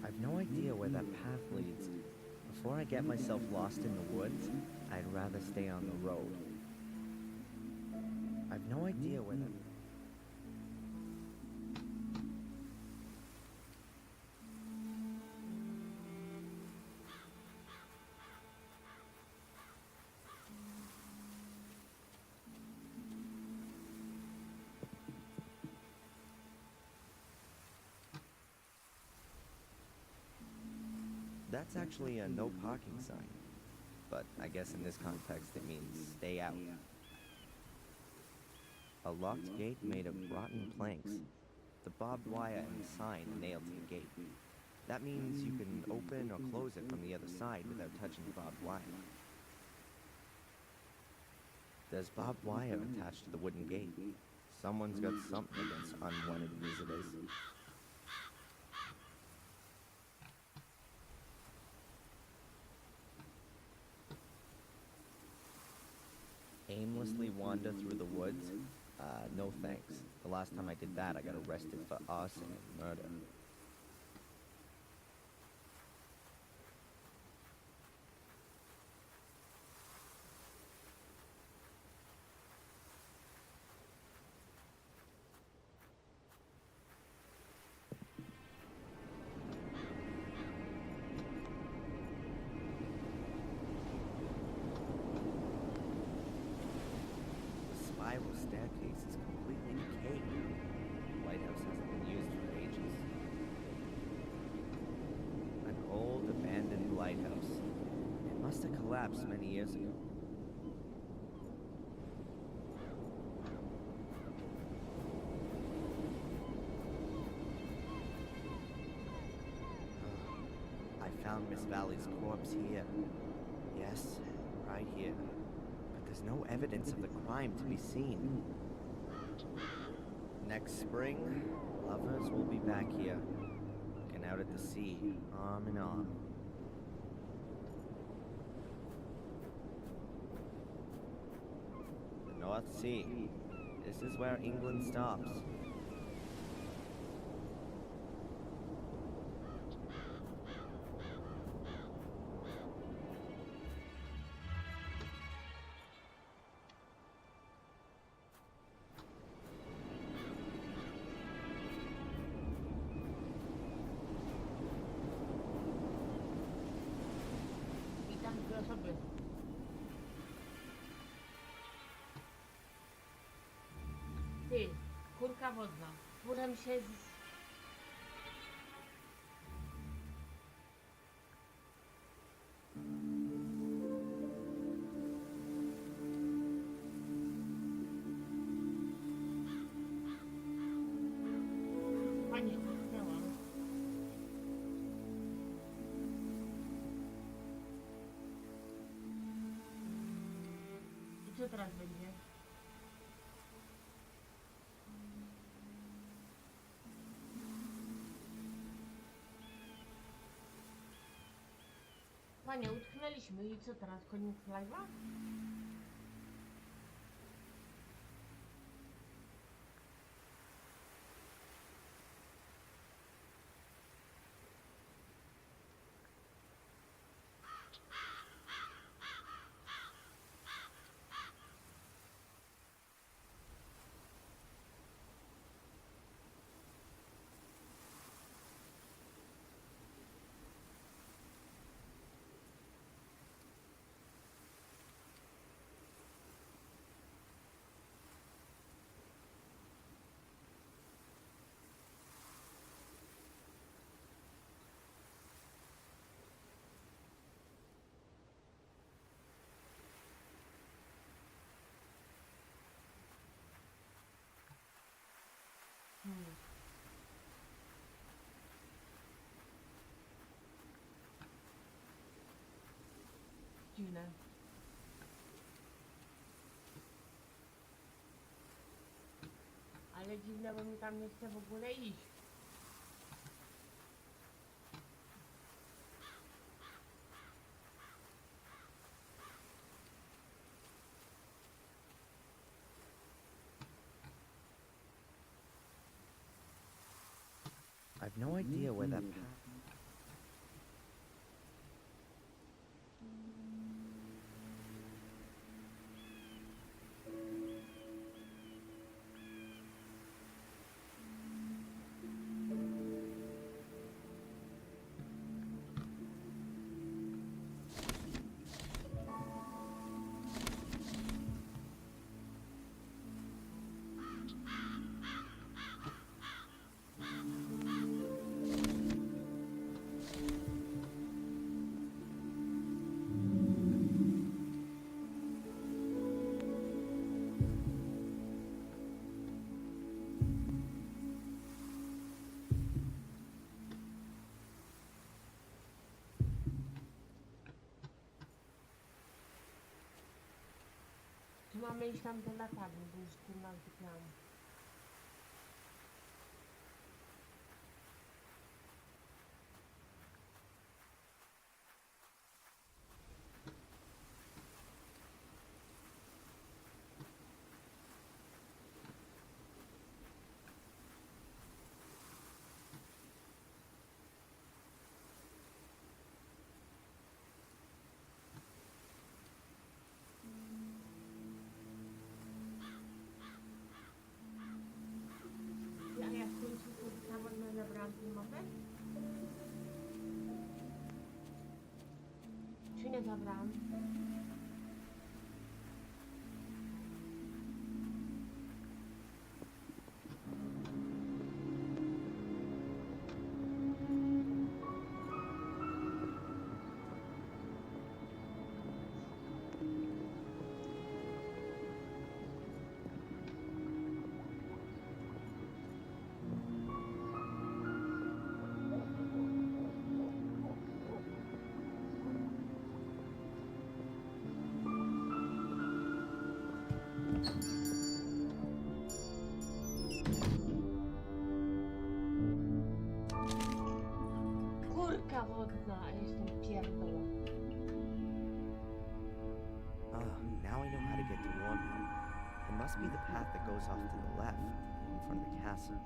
I've no idea where that path leads. Before I get myself lost in the woods, I'd rather stay on the road. I've no idea where that... That's actually a no parking sign. But I guess in this context it means stay out. A locked gate made of rotten planks. The barbed wire and the sign are nailed to the gate. That means you can open or close it from the other side without touching the barbed wire. There's barbed wire attached to the wooden gate. Someone's got something against unwanted visitors. Aimlessly wander through the woods, No thanks. The last time I did that, I got arrested for arson and murder. The spiral staircase is completely decayed. The lighthouse hasn't been used for ages. An old, abandoned lighthouse. It must have collapsed many years ago. I found Miss Valley's corpse here. Yes, right here. But there's no evidence of the crime to be seen. Next spring, lovers will be back here, looking out at the sea, arm in arm. The North Sea. This is where England stops. Witam dwie osoby. Ty, kurka wodna. Muszę się z... Panie, utknęłam. I co teraz będzie? Panie, utknęliśmy i co teraz? Koniec live'a? Dziwne. Ale dziwne, bo mi tam nie chce w ogóle iść. I've no idea where that path... Tu mamy iść tam do latarni, bo już kurna wypiałam. Dobra. Kurka wodna, a jestem pierdoła. Ah, now I know how to get to Wormhill. It must be the path that goes off to the left, in front of the castle.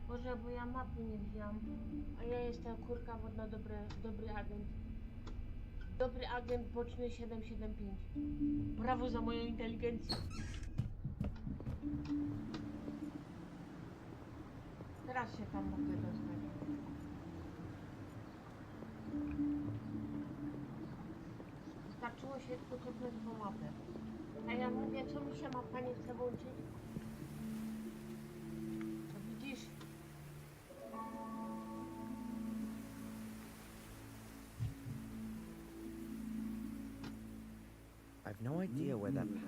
Boże, bo ja mapy nie wziąłam. A ja jestem kurka wodna, dobry agent. Dobry agent boczny 775. Brawo za moją inteligencję. Teraz się tam mogę dostać. Wystarczyło się tylko cofnąć po mapę. A ja mówię, co mi się mapa nie chce włączyć? To widzisz? I've no idea where that path...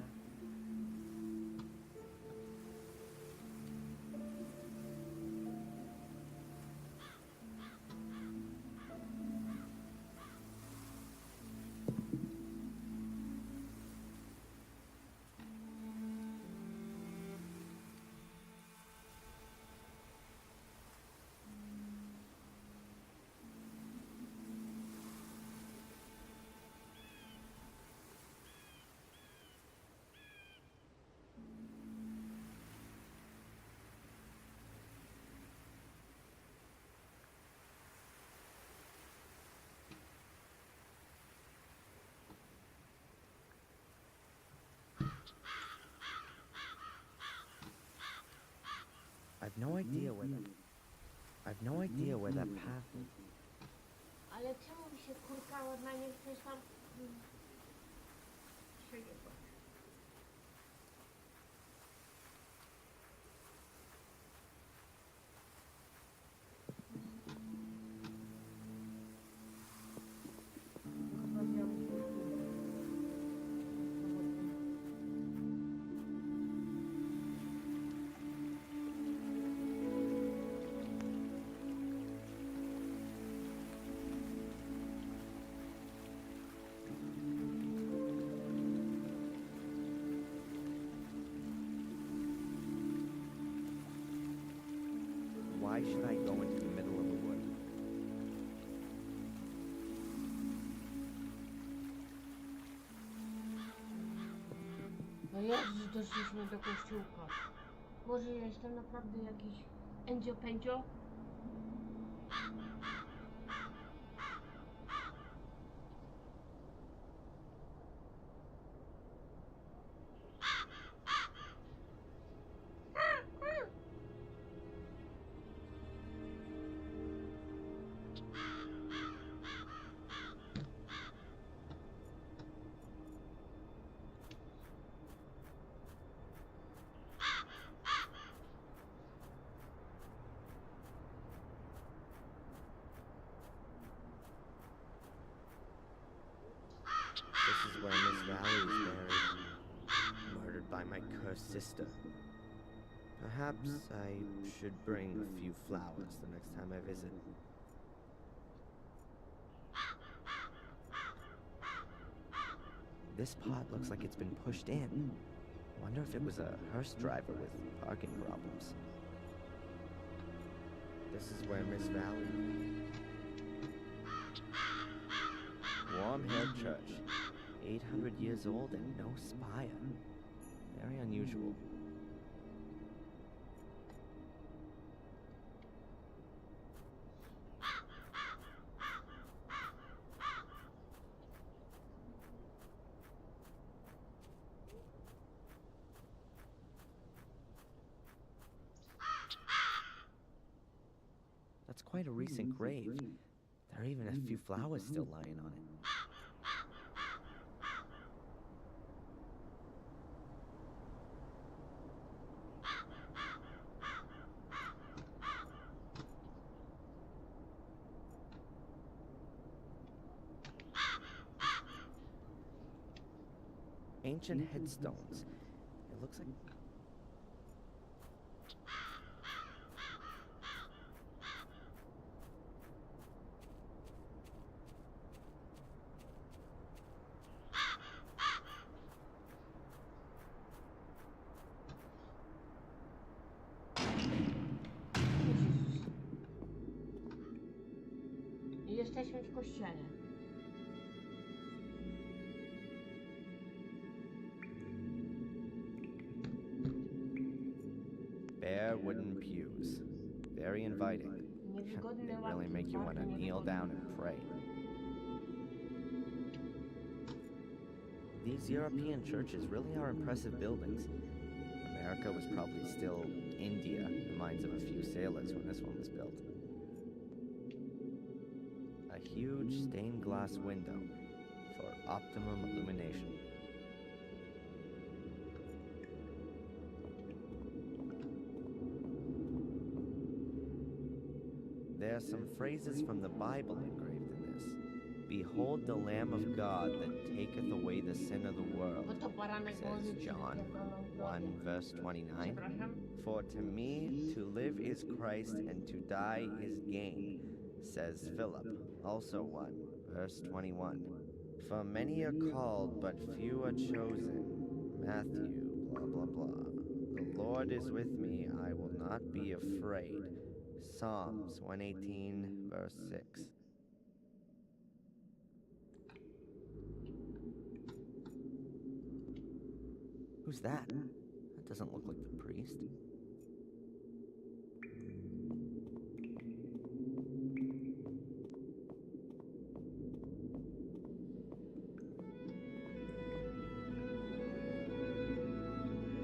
I've no idea where that... I've no idea where that path... Ale czemu mi się kurka ładna nie chce tam... Przejebać. Chyba wziąłem Why should I go into the middle of the wood? No Jezu, doszliśmy do kościółka. Może ja jestem naprawdę jakiś endzio-pędzio? This is where Miss Valley is buried, murdered by my cursed sister. Perhaps I should bring a few flowers the next time I visit. This pot looks like it's been pushed in. Wonder if it was a hearse driver with parking problems. This is where Miss Valley... Wormhill Church. 800 years old and no spire. Very unusual. That's quite a recent grave. There are even a few flowers still lying on it. Ancient headstones. It looks like... I jesteśmy w kościele. Bare wooden pews. Very inviting. They really make you want to kneel down and pray. These European churches really are impressive buildings. America was probably still India in the minds of a few sailors when this one was built. A huge stained glass window for optimum illumination. There are some phrases from the Bible engraved in this. Behold the Lamb of God that taketh away the sin of the world, says John 1 verse 29. For to me to live is Christ and to die is gain, says Philip, also 1 verse 21. For many are called, but few are chosen, Matthew, blah blah blah. The Lord is with me, I will not be afraid. Psalms 118, verse 6. Who's that? That doesn't look like the priest.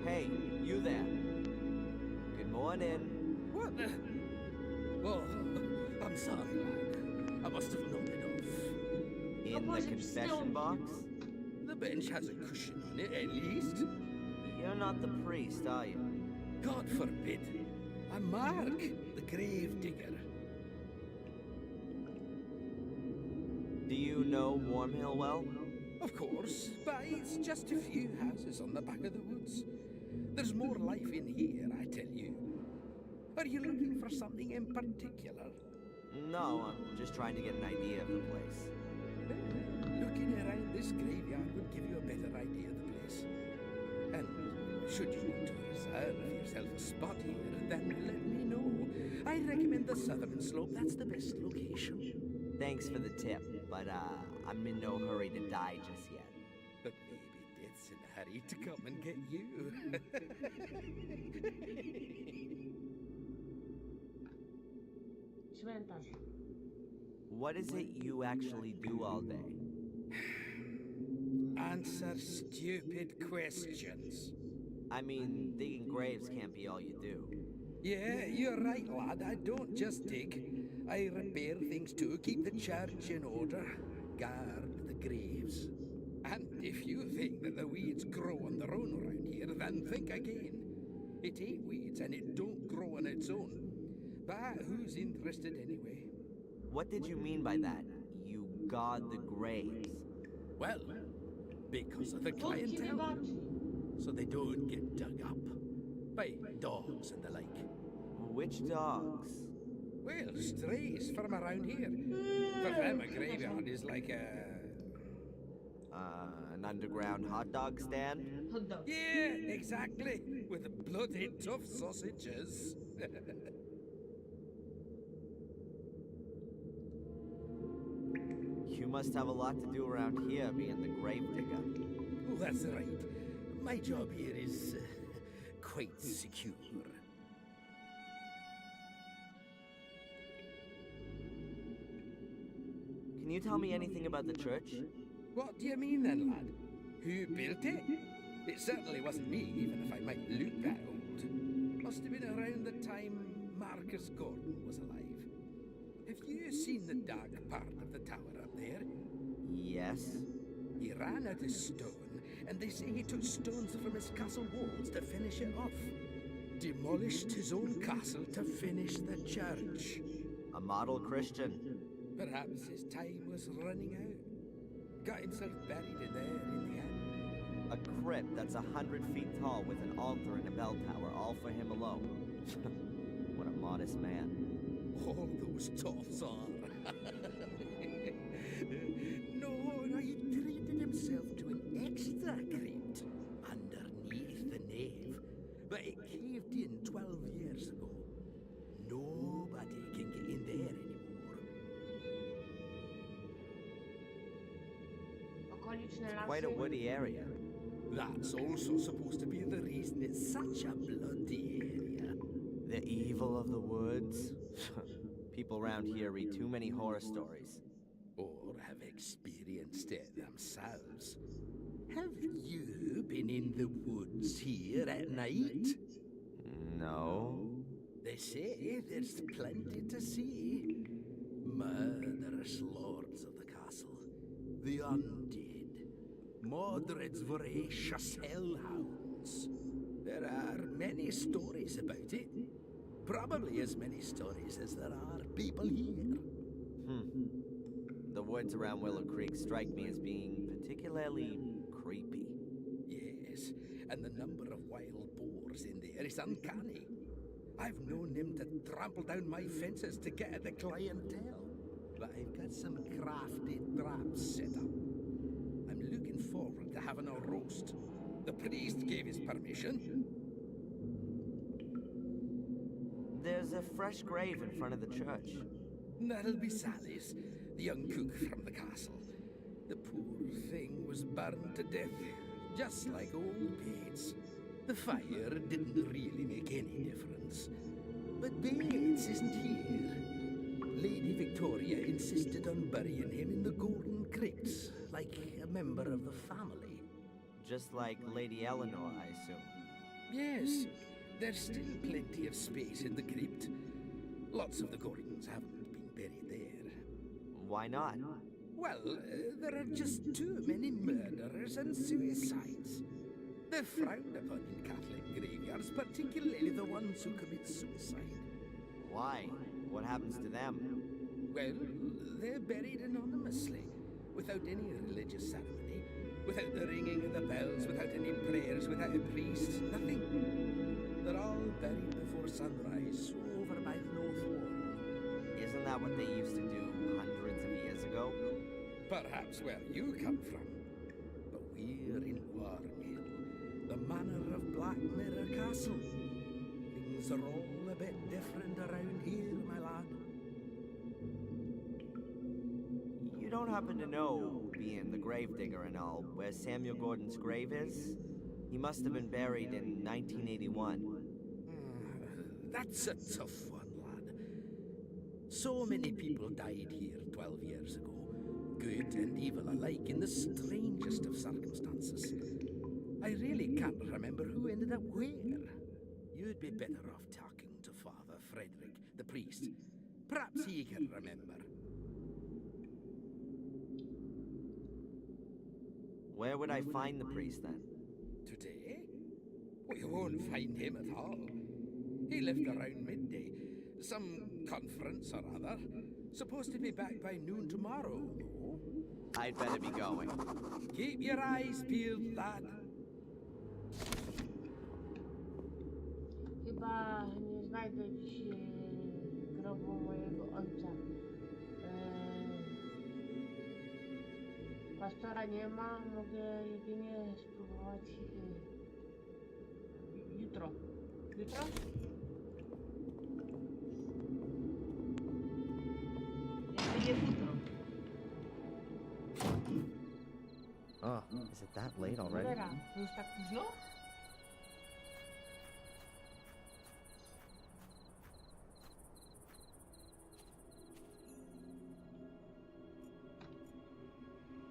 Hey, you there. Good morning. What the? Well, I'm sorry, lad. I must have nodded off. In the confession box? The bench has a cushion on it, at least. You're not the priest, are you? God forbid. I'm Mark, the grave digger. Do you know Warmhill well? Of course, but it's just a few houses on the back of the woods. There's more life in here, I tell you. Are you looking for something in particular? No, I'm just trying to get an idea of the place. Looking around this graveyard would give you a better idea of the place. And should you want to reserve yourself a spot here, then let me know. I recommend the southern slope. That's the best location. Thanks for the tip, but I'm in no hurry to die just yet. But maybe death's in a hurry to come and get you. Cmentarz. What is it you actually do all day? Answer stupid questions. I mean, digging graves can't be all you do. Yeah, you're right, lad. I don't just dig. I repair things too, keep the church in order, guard the graves. And if you think that the weeds grow on their own around here, then think again. It ain't weeds and it don't grow on its own. But who's interested anyway? What did you mean by that? You guard the graves? Well, because of the clientele. So they don't get dug up by dogs and the like. Which dogs? Well, strays from around here. For them, a graveyard is like An underground hot dog stand? Hot dog. Yeah, exactly. With the bloody tough sausages. You must have a lot to do around here, being the gravedigger. Oh, that's right. My job here is quite secure. Can you tell me anything about the church? What do you mean then, lad? Who built it? It certainly wasn't me, even if I might look that old. Must have been around the time Marcus Gordon was alive. Have you seen the dark part of the tower up there? Yes. He ran out of stone, and they say he took stones from his castle walls to finish it off. Demolished his own castle to finish the church. A model Christian. Perhaps his time was running out. Got himself buried in there in the end. A crypt that's 100 feet tall with an altar and a bell tower, all for him alone. What a modest man. All those toffs are. No, he treated himself to an extra crypt underneath the nave. But it caved in 12 years ago. Nobody can get in there anymore. Quite a woody area. That's also supposed to be the reason it's such a bloody area. The evil of the woods? People around here read too many horror stories. Or have experienced it themselves. Have you been in the woods here at night? No. They say there's plenty to see. Murderous lords of the castle. The undead. Mordred's voracious hellhounds. There are many stories about it. Probably as many stories as there are people here. The woods around Willow Creek strike me as being particularly creepy. Yes, and the number of wild boars in there is uncanny. I've known them to trample down my fences to get at the clientele. But I've got some crafty traps set up. I'm looking forward to having a roast. The priest gave his permission. There's a fresh grave in front of the church. That'll be Sally's, the young cook from the castle. The poor thing was burned to death, just like old Bates. The fire didn't really make any difference. But Bates isn't here. Lady Victoria insisted on burying him in the Golden Crypts, like a member of the family. Just like Lady Eleanor, I assume. Yes, there's still plenty of space in the crypt. Lots of the Gordons haven't been buried there. Why not? Well, there are just too many murderers and suicides. They're frowned upon in Catholic graveyards, particularly the ones who commit suicide. Why? What happens to them? Well, they're buried anonymously, without any religious ceremony, without the ringing of the bells, without any prayers, without a priest, nothing. They're all buried before sunrise, over by the north wall. Isn't that what they used to do hundreds of years ago? Perhaps where you come from. But we're in Warmill, the manor of Black Mirror Castle. Things are all a bit different around here, my lad. You don't happen to know, being the gravedigger and all, where Samuel Gordon's grave is? He must have been buried in 1981. That's a tough one, lad. So many people died here 12 years ago. Good and evil alike in the strangest of circumstances. I really can't remember who ended up where. You'd be better off talking to Father Frederick, the priest. Perhaps he can remember. Where would I find the priest then? Today? We won't find him at all. He left around midday. Some conference or other. Supposed to be back by noon tomorrow, though. I'd better be going. Keep your eyes peeled, lad. Chyba nie znajdę dziś grobu mojego ojca. Pastora nie ma, mogę jedynie spróbować jutro. Jutro? Jeszcze jest jutro. Oh, is it that late already? Cholera, to już tak późno?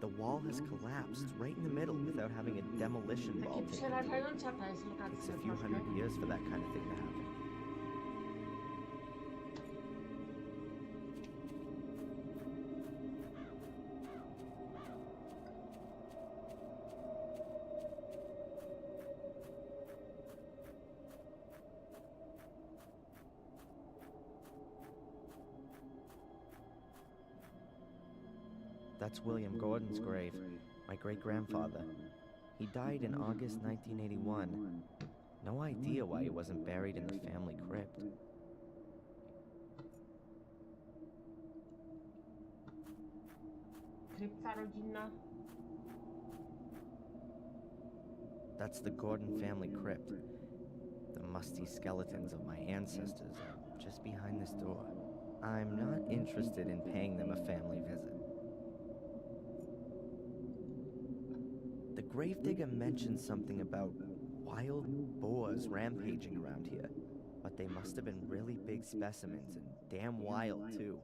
The wall has collapsed right in the middle without having a demolition wall Takie taken. przerażająca ta jest Takes lokacja a few troszkę. hundred years for that kind of thing to happen. That's William Gordon's grave, my great-grandfather. He died in August 1981. No idea why he wasn't buried in the family crypt. Krypta rodzinna. That's the Gordon family crypt. The musty skeletons of my ancestors are just behind this door. I'm not interested in paying them a family visit. The gravedigger mentioned something about wild boars rampaging around here, but they must have been really big specimens and damn wild too.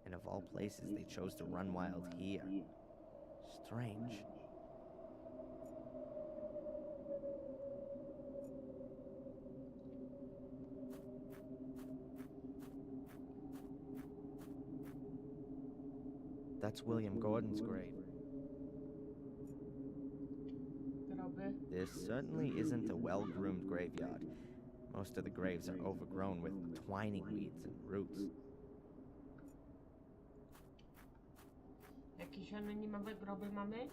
And of all places, they chose to run wild here. Strange. That's William Gordon's grave. Groby. This certainly isn't a well-groomed graveyard. Most of the graves are overgrown with twining weeds and roots. Jakieś anonimowe groby mamy?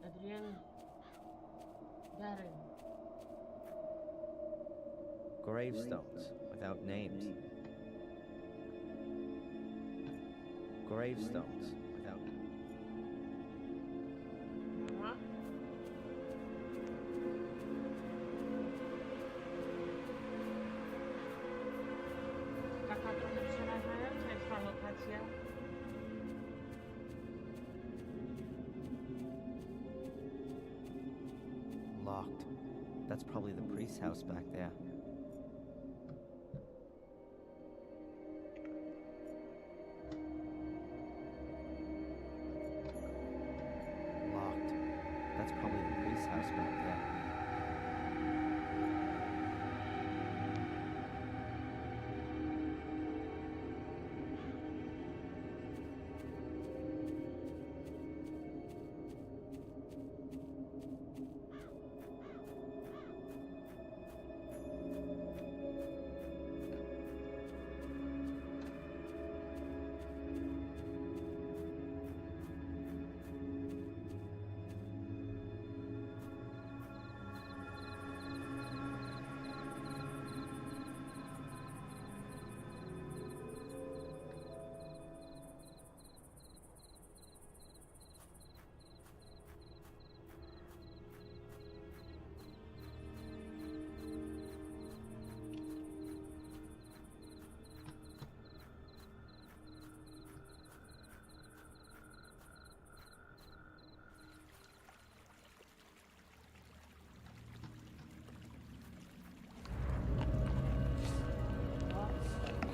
Adrian Darren. Gravestones without names. Gravestones without... Mama? Taka trochę przerażająca jest ta lokacja. Locked. That's probably the priest's house back there. Locked. That's probably the priest's house back there.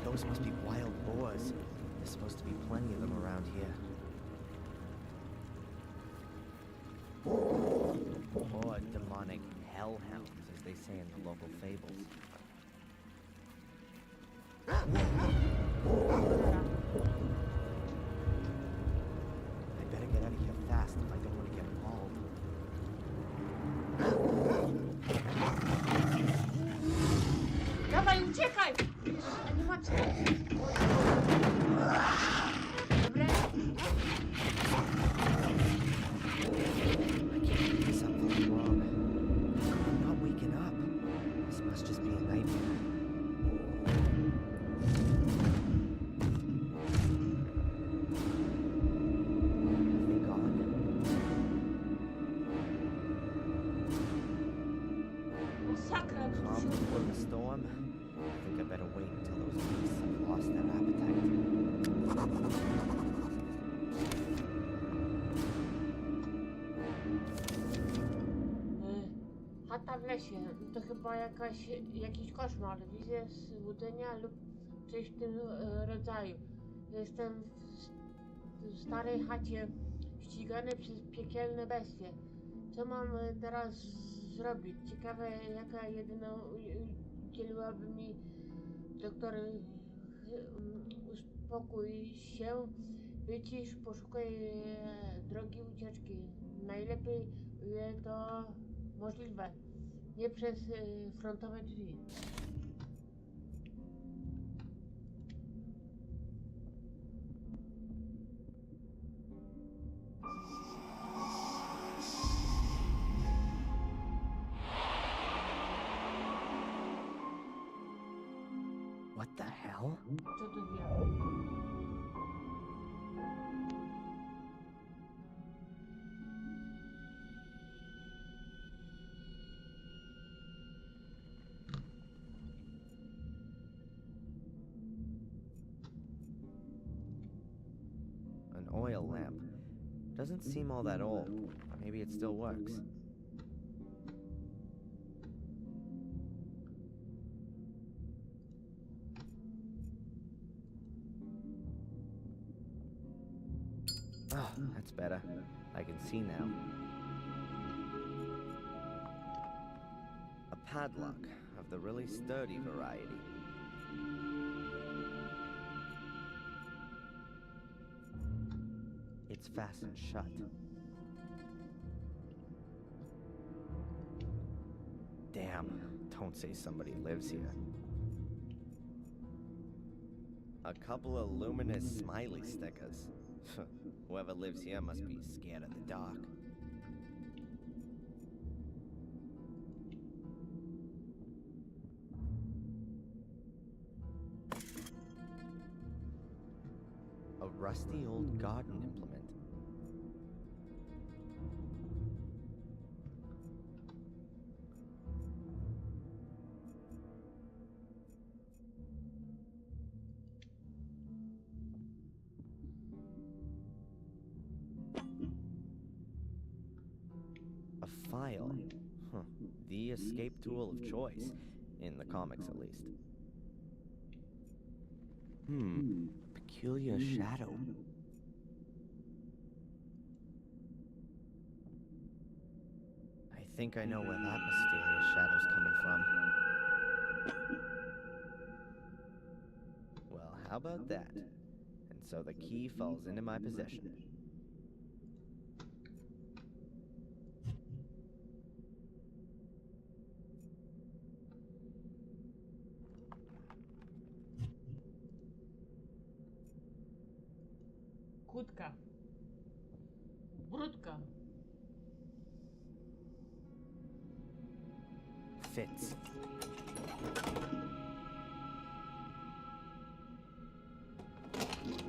Those must be wild boars. There's supposed to be plenty of them around here. Or demonic hellhounds, as they say in the local fables. I better get out of here fast if I don't want to get mauled. Dawaj, uciekaj! Animacja. Dobre? I can't do something wrong. I'm not waking up. This must just be a nightmare. Have they gone? Masakra, Calm before the storm? I think I better wait until those beasts have lost their appetite. Chata w lesie. To chyba jakiś koszmar. Wizja złudzenia lub coś w tym rodzaju. Jestem w starej chacie ścigany przez piekielne bestie. Co mam teraz zrobić? Ciekawe, jaka jedyna udzieliłaby mi doktor uspokój się, wycisz, poszukaj drogi ucieczki. Najlepiej, o ile to możliwe, nie przez frontowe drzwi. hell? Co to wie? An oil lamp. Doesn't seem all that old. Maybe it still works. Oh, that's better. I can see now. A padlock of the really sturdy variety. It's fastened shut. Damn, don't say somebody lives here. A couple of luminous smiley stickers. Whoever lives here must be scared of the dark. A rusty old garden implement. A file. Huh. The escape tool of choice, in the comics at least. Peculiar shadow. I think I know where that mysterious shadow's coming from. Well, how about that? And so the key falls into my possession. Kłódka. Brudka. Fits.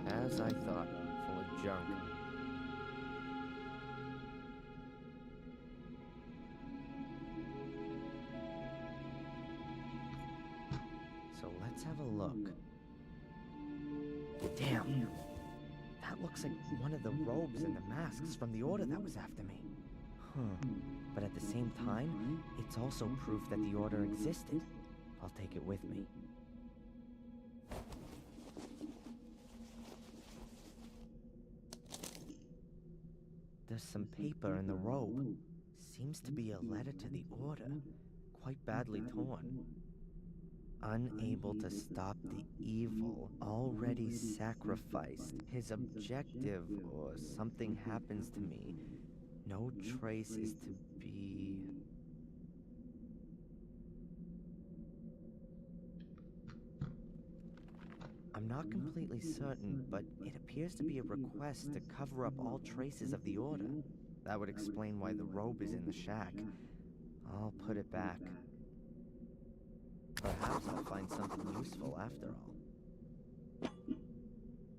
As I thought, full of junk. So let's have a look. Damn. That looks like one of the robes and the masks from the order that was after me. But at the same time, it's also proof that the order existed. I'll take it with me. There's some paper in the robe. Seems to be a letter to the order. Quite badly torn. Unable to stop the evil, already sacrificed. His objective, or something happens to me. No trace is to be... I'm not completely certain, but it appears to be a request to cover up all traces of the order. That would explain why the robe is in the shack. I'll put it back. Perhaps I'll find something useful after all.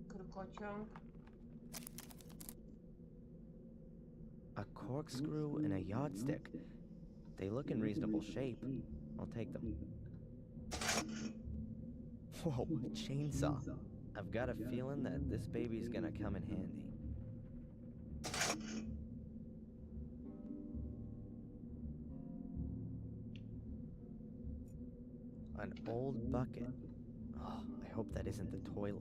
Krokociąg. A corkscrew and a yardstick. They look in reasonable shape. I'll take them. Whoa, a chainsaw. I've got a feeling that this baby's gonna come in handy. An old bucket. Oh, I hope that isn't the toilet.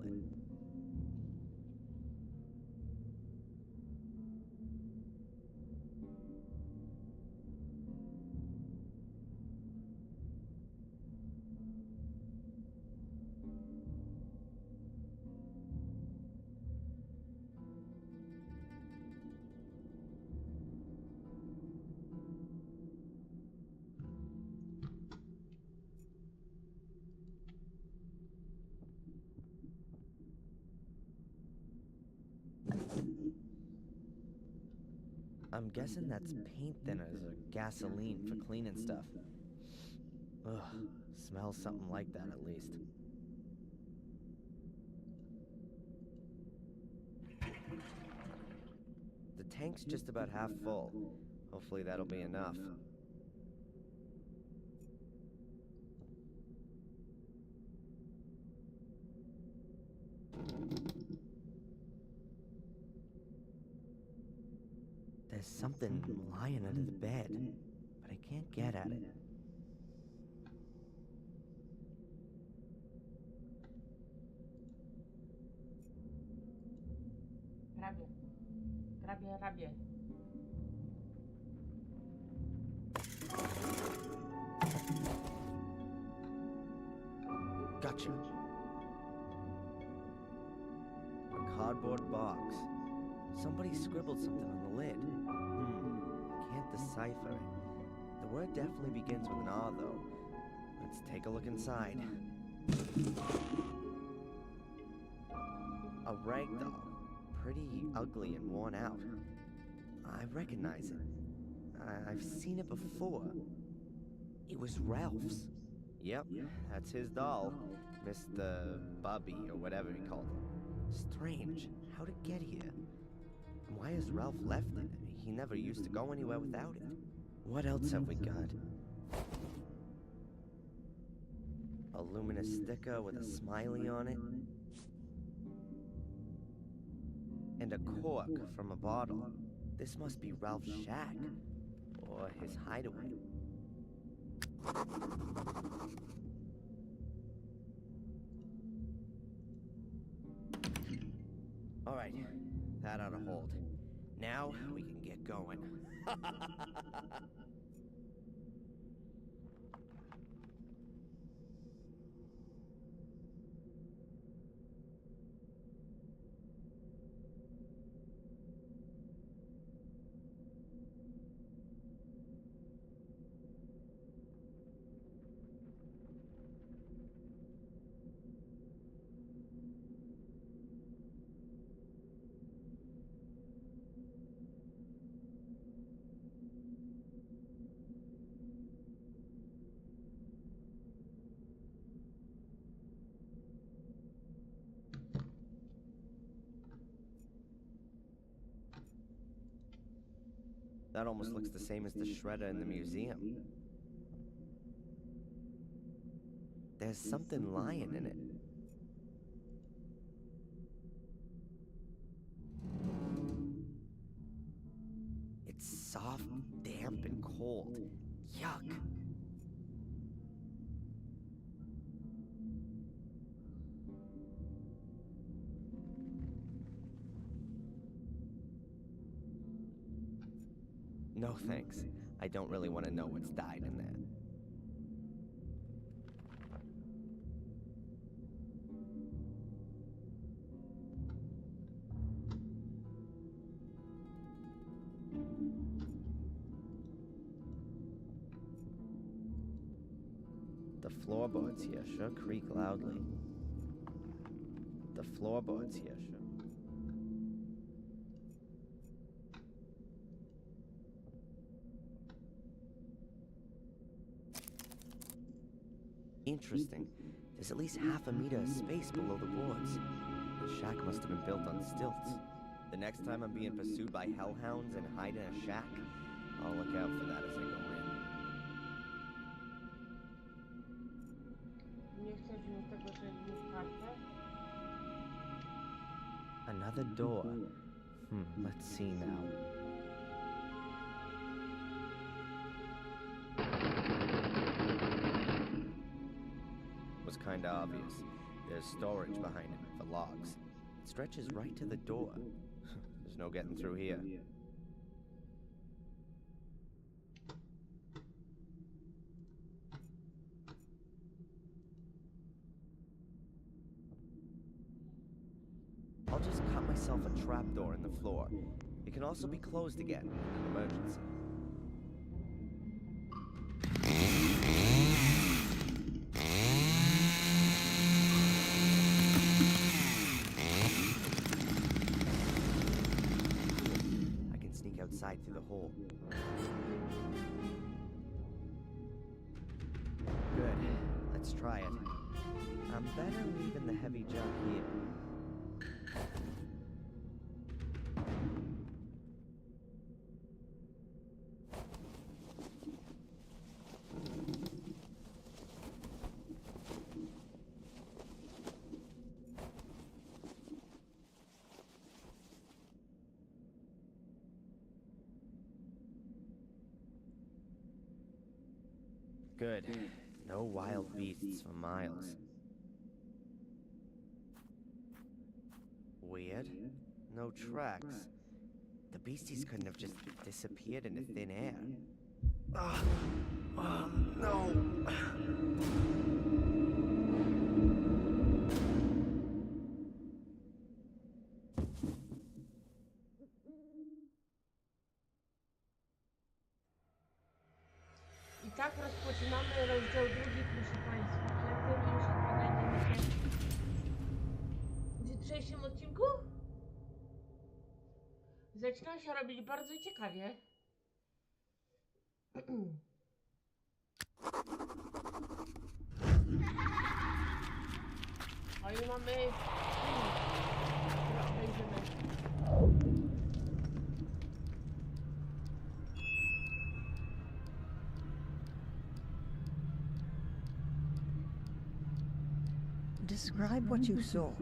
I'm guessing that's paint thinners or gasoline for cleaning stuff. Ugh, smells something like that at least. tank's just about half full. Hopefully that'll be enough. There's something lying under the bed, but I can't get at it. Hrabie. Hrabie, hrabie. Gotcha. A cardboard box. Somebody scribbled something on the lid. I can't decipher it. The word definitely begins with an R, though. Let's take a look inside. A rag doll. Pretty ugly and worn out. I recognize it. I've seen it before. It was Ralph's. Yep, that's his doll. Mr. Bubby, or whatever he called him. Strange. How'd it get here? And why has Ralph left it? He never used to go anywhere without it. What else have we got? A luminous sticker with a smiley on it. And a cork from a bottle. This must be Ralph's shack. Or his hideaway. Alright, that ought to hold. Now we can get going. That almost looks the same as the shredder in the museum. There's something lying in it. It's soft, damp, and cold. Yuck. No thanks. I don't really want to know what's died in there. The floorboards here sure creak loudly. The floorboards here sure. Interesting. There's at least half a meter of space below the boards. The shack must have been built on stilts. The next time I'm being pursued by hellhounds and hide in a shack, I'll look out for that as I go in. Nie chcesz mi tego, że jest kartę? Another door. Let's see now. Was kinda obvious. There's storage behind it for logs. It stretches right to the door. There's no getting through here. I'll just cut myself a trapdoor in the floor. It can also be closed again in an emergency. I can sneak outside through the hole. Good. Let's try it. I'm better leaving the heavy junk here. Good. No wild beasts for miles. Weird. No tracks. The beasties couldn't have just disappeared into thin air. No! I tak rozpoczynamy rozdział drugi, proszę Państwa. Klepiemy już chyba znajdziemy się w jutrzejszym odcinku. Zaczyna się robić bardzo ciekawie. Ale mamy film, który obejrzymy. Describe what you saw.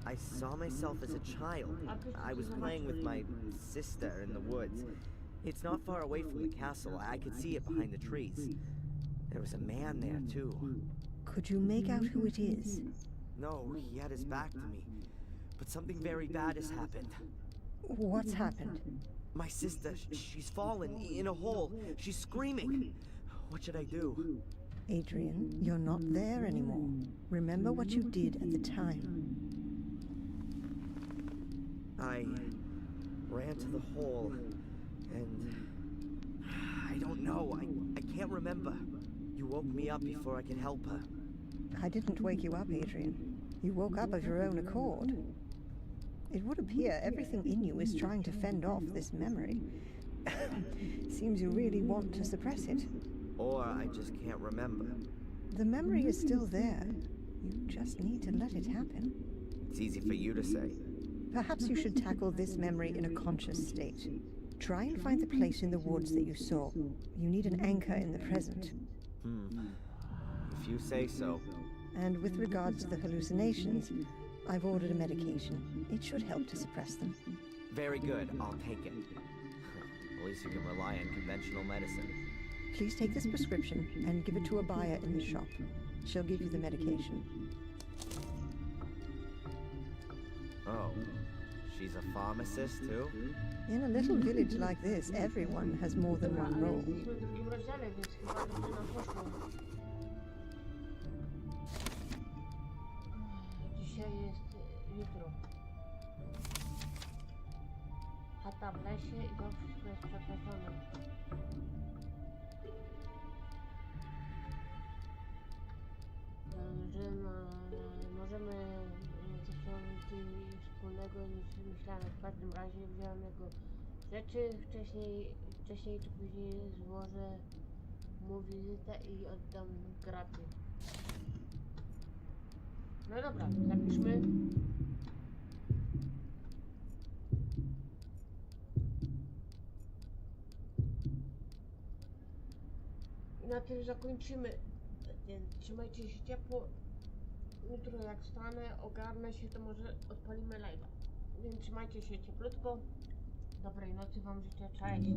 I saw myself as a child. I was playing with my sister in the woods. It's not far away from the castle. I could see it behind the trees. There was a man there, too. Could you make out who it is? No, he had his back to me. But something very bad has happened. What's happened? My sister, she's fallen in a hole. She's screaming. What should I do? Adrian, you're not there anymore. Remember what you did at the time. I ran to the hole, and I don't know. I can't remember. You woke me up before I could help her. I didn't wake you up, Adrian. You woke up of your own accord. It would appear everything in you is trying to fend off this memory. Seems you really want to suppress it. Or I just can't remember. The memory is still there. You just need to let it happen. It's easy for you to say. Perhaps you should tackle this memory in a conscious state. Try and find the place in the woods that you saw. You need an anchor in the present. If you say so. And with regards to the hallucinations, I've ordered a medication. It should help to suppress them. Very good. I'll take it. At least you can rely on conventional medicine. Please take this prescription and give it to a buyer in the shop. She'll give you the medication. Oh, she's a pharmacist too? In a little village like this, everyone has more than one role. Jesteśmy w drugim rozdziale, więc chyba dobrze nam poszło. Dzisiaj jest jutro. Chata w lesie i to wszystko jest przepraszane. Że możemy coś więcej wspólnego niż myślałem. W każdym razie wziąłem jego rzeczy. Wcześniej czy później złożę mu wizytę i oddam graty. No dobra, zapiszmy. I na tym zakończymy. Więc trzymajcie się ciepło. Jutro jak wstanę, ogarnę się, to może odpalimy live'a. Więc trzymajcie się cieplutko. Dobrej nocy wam życzę. Cześć.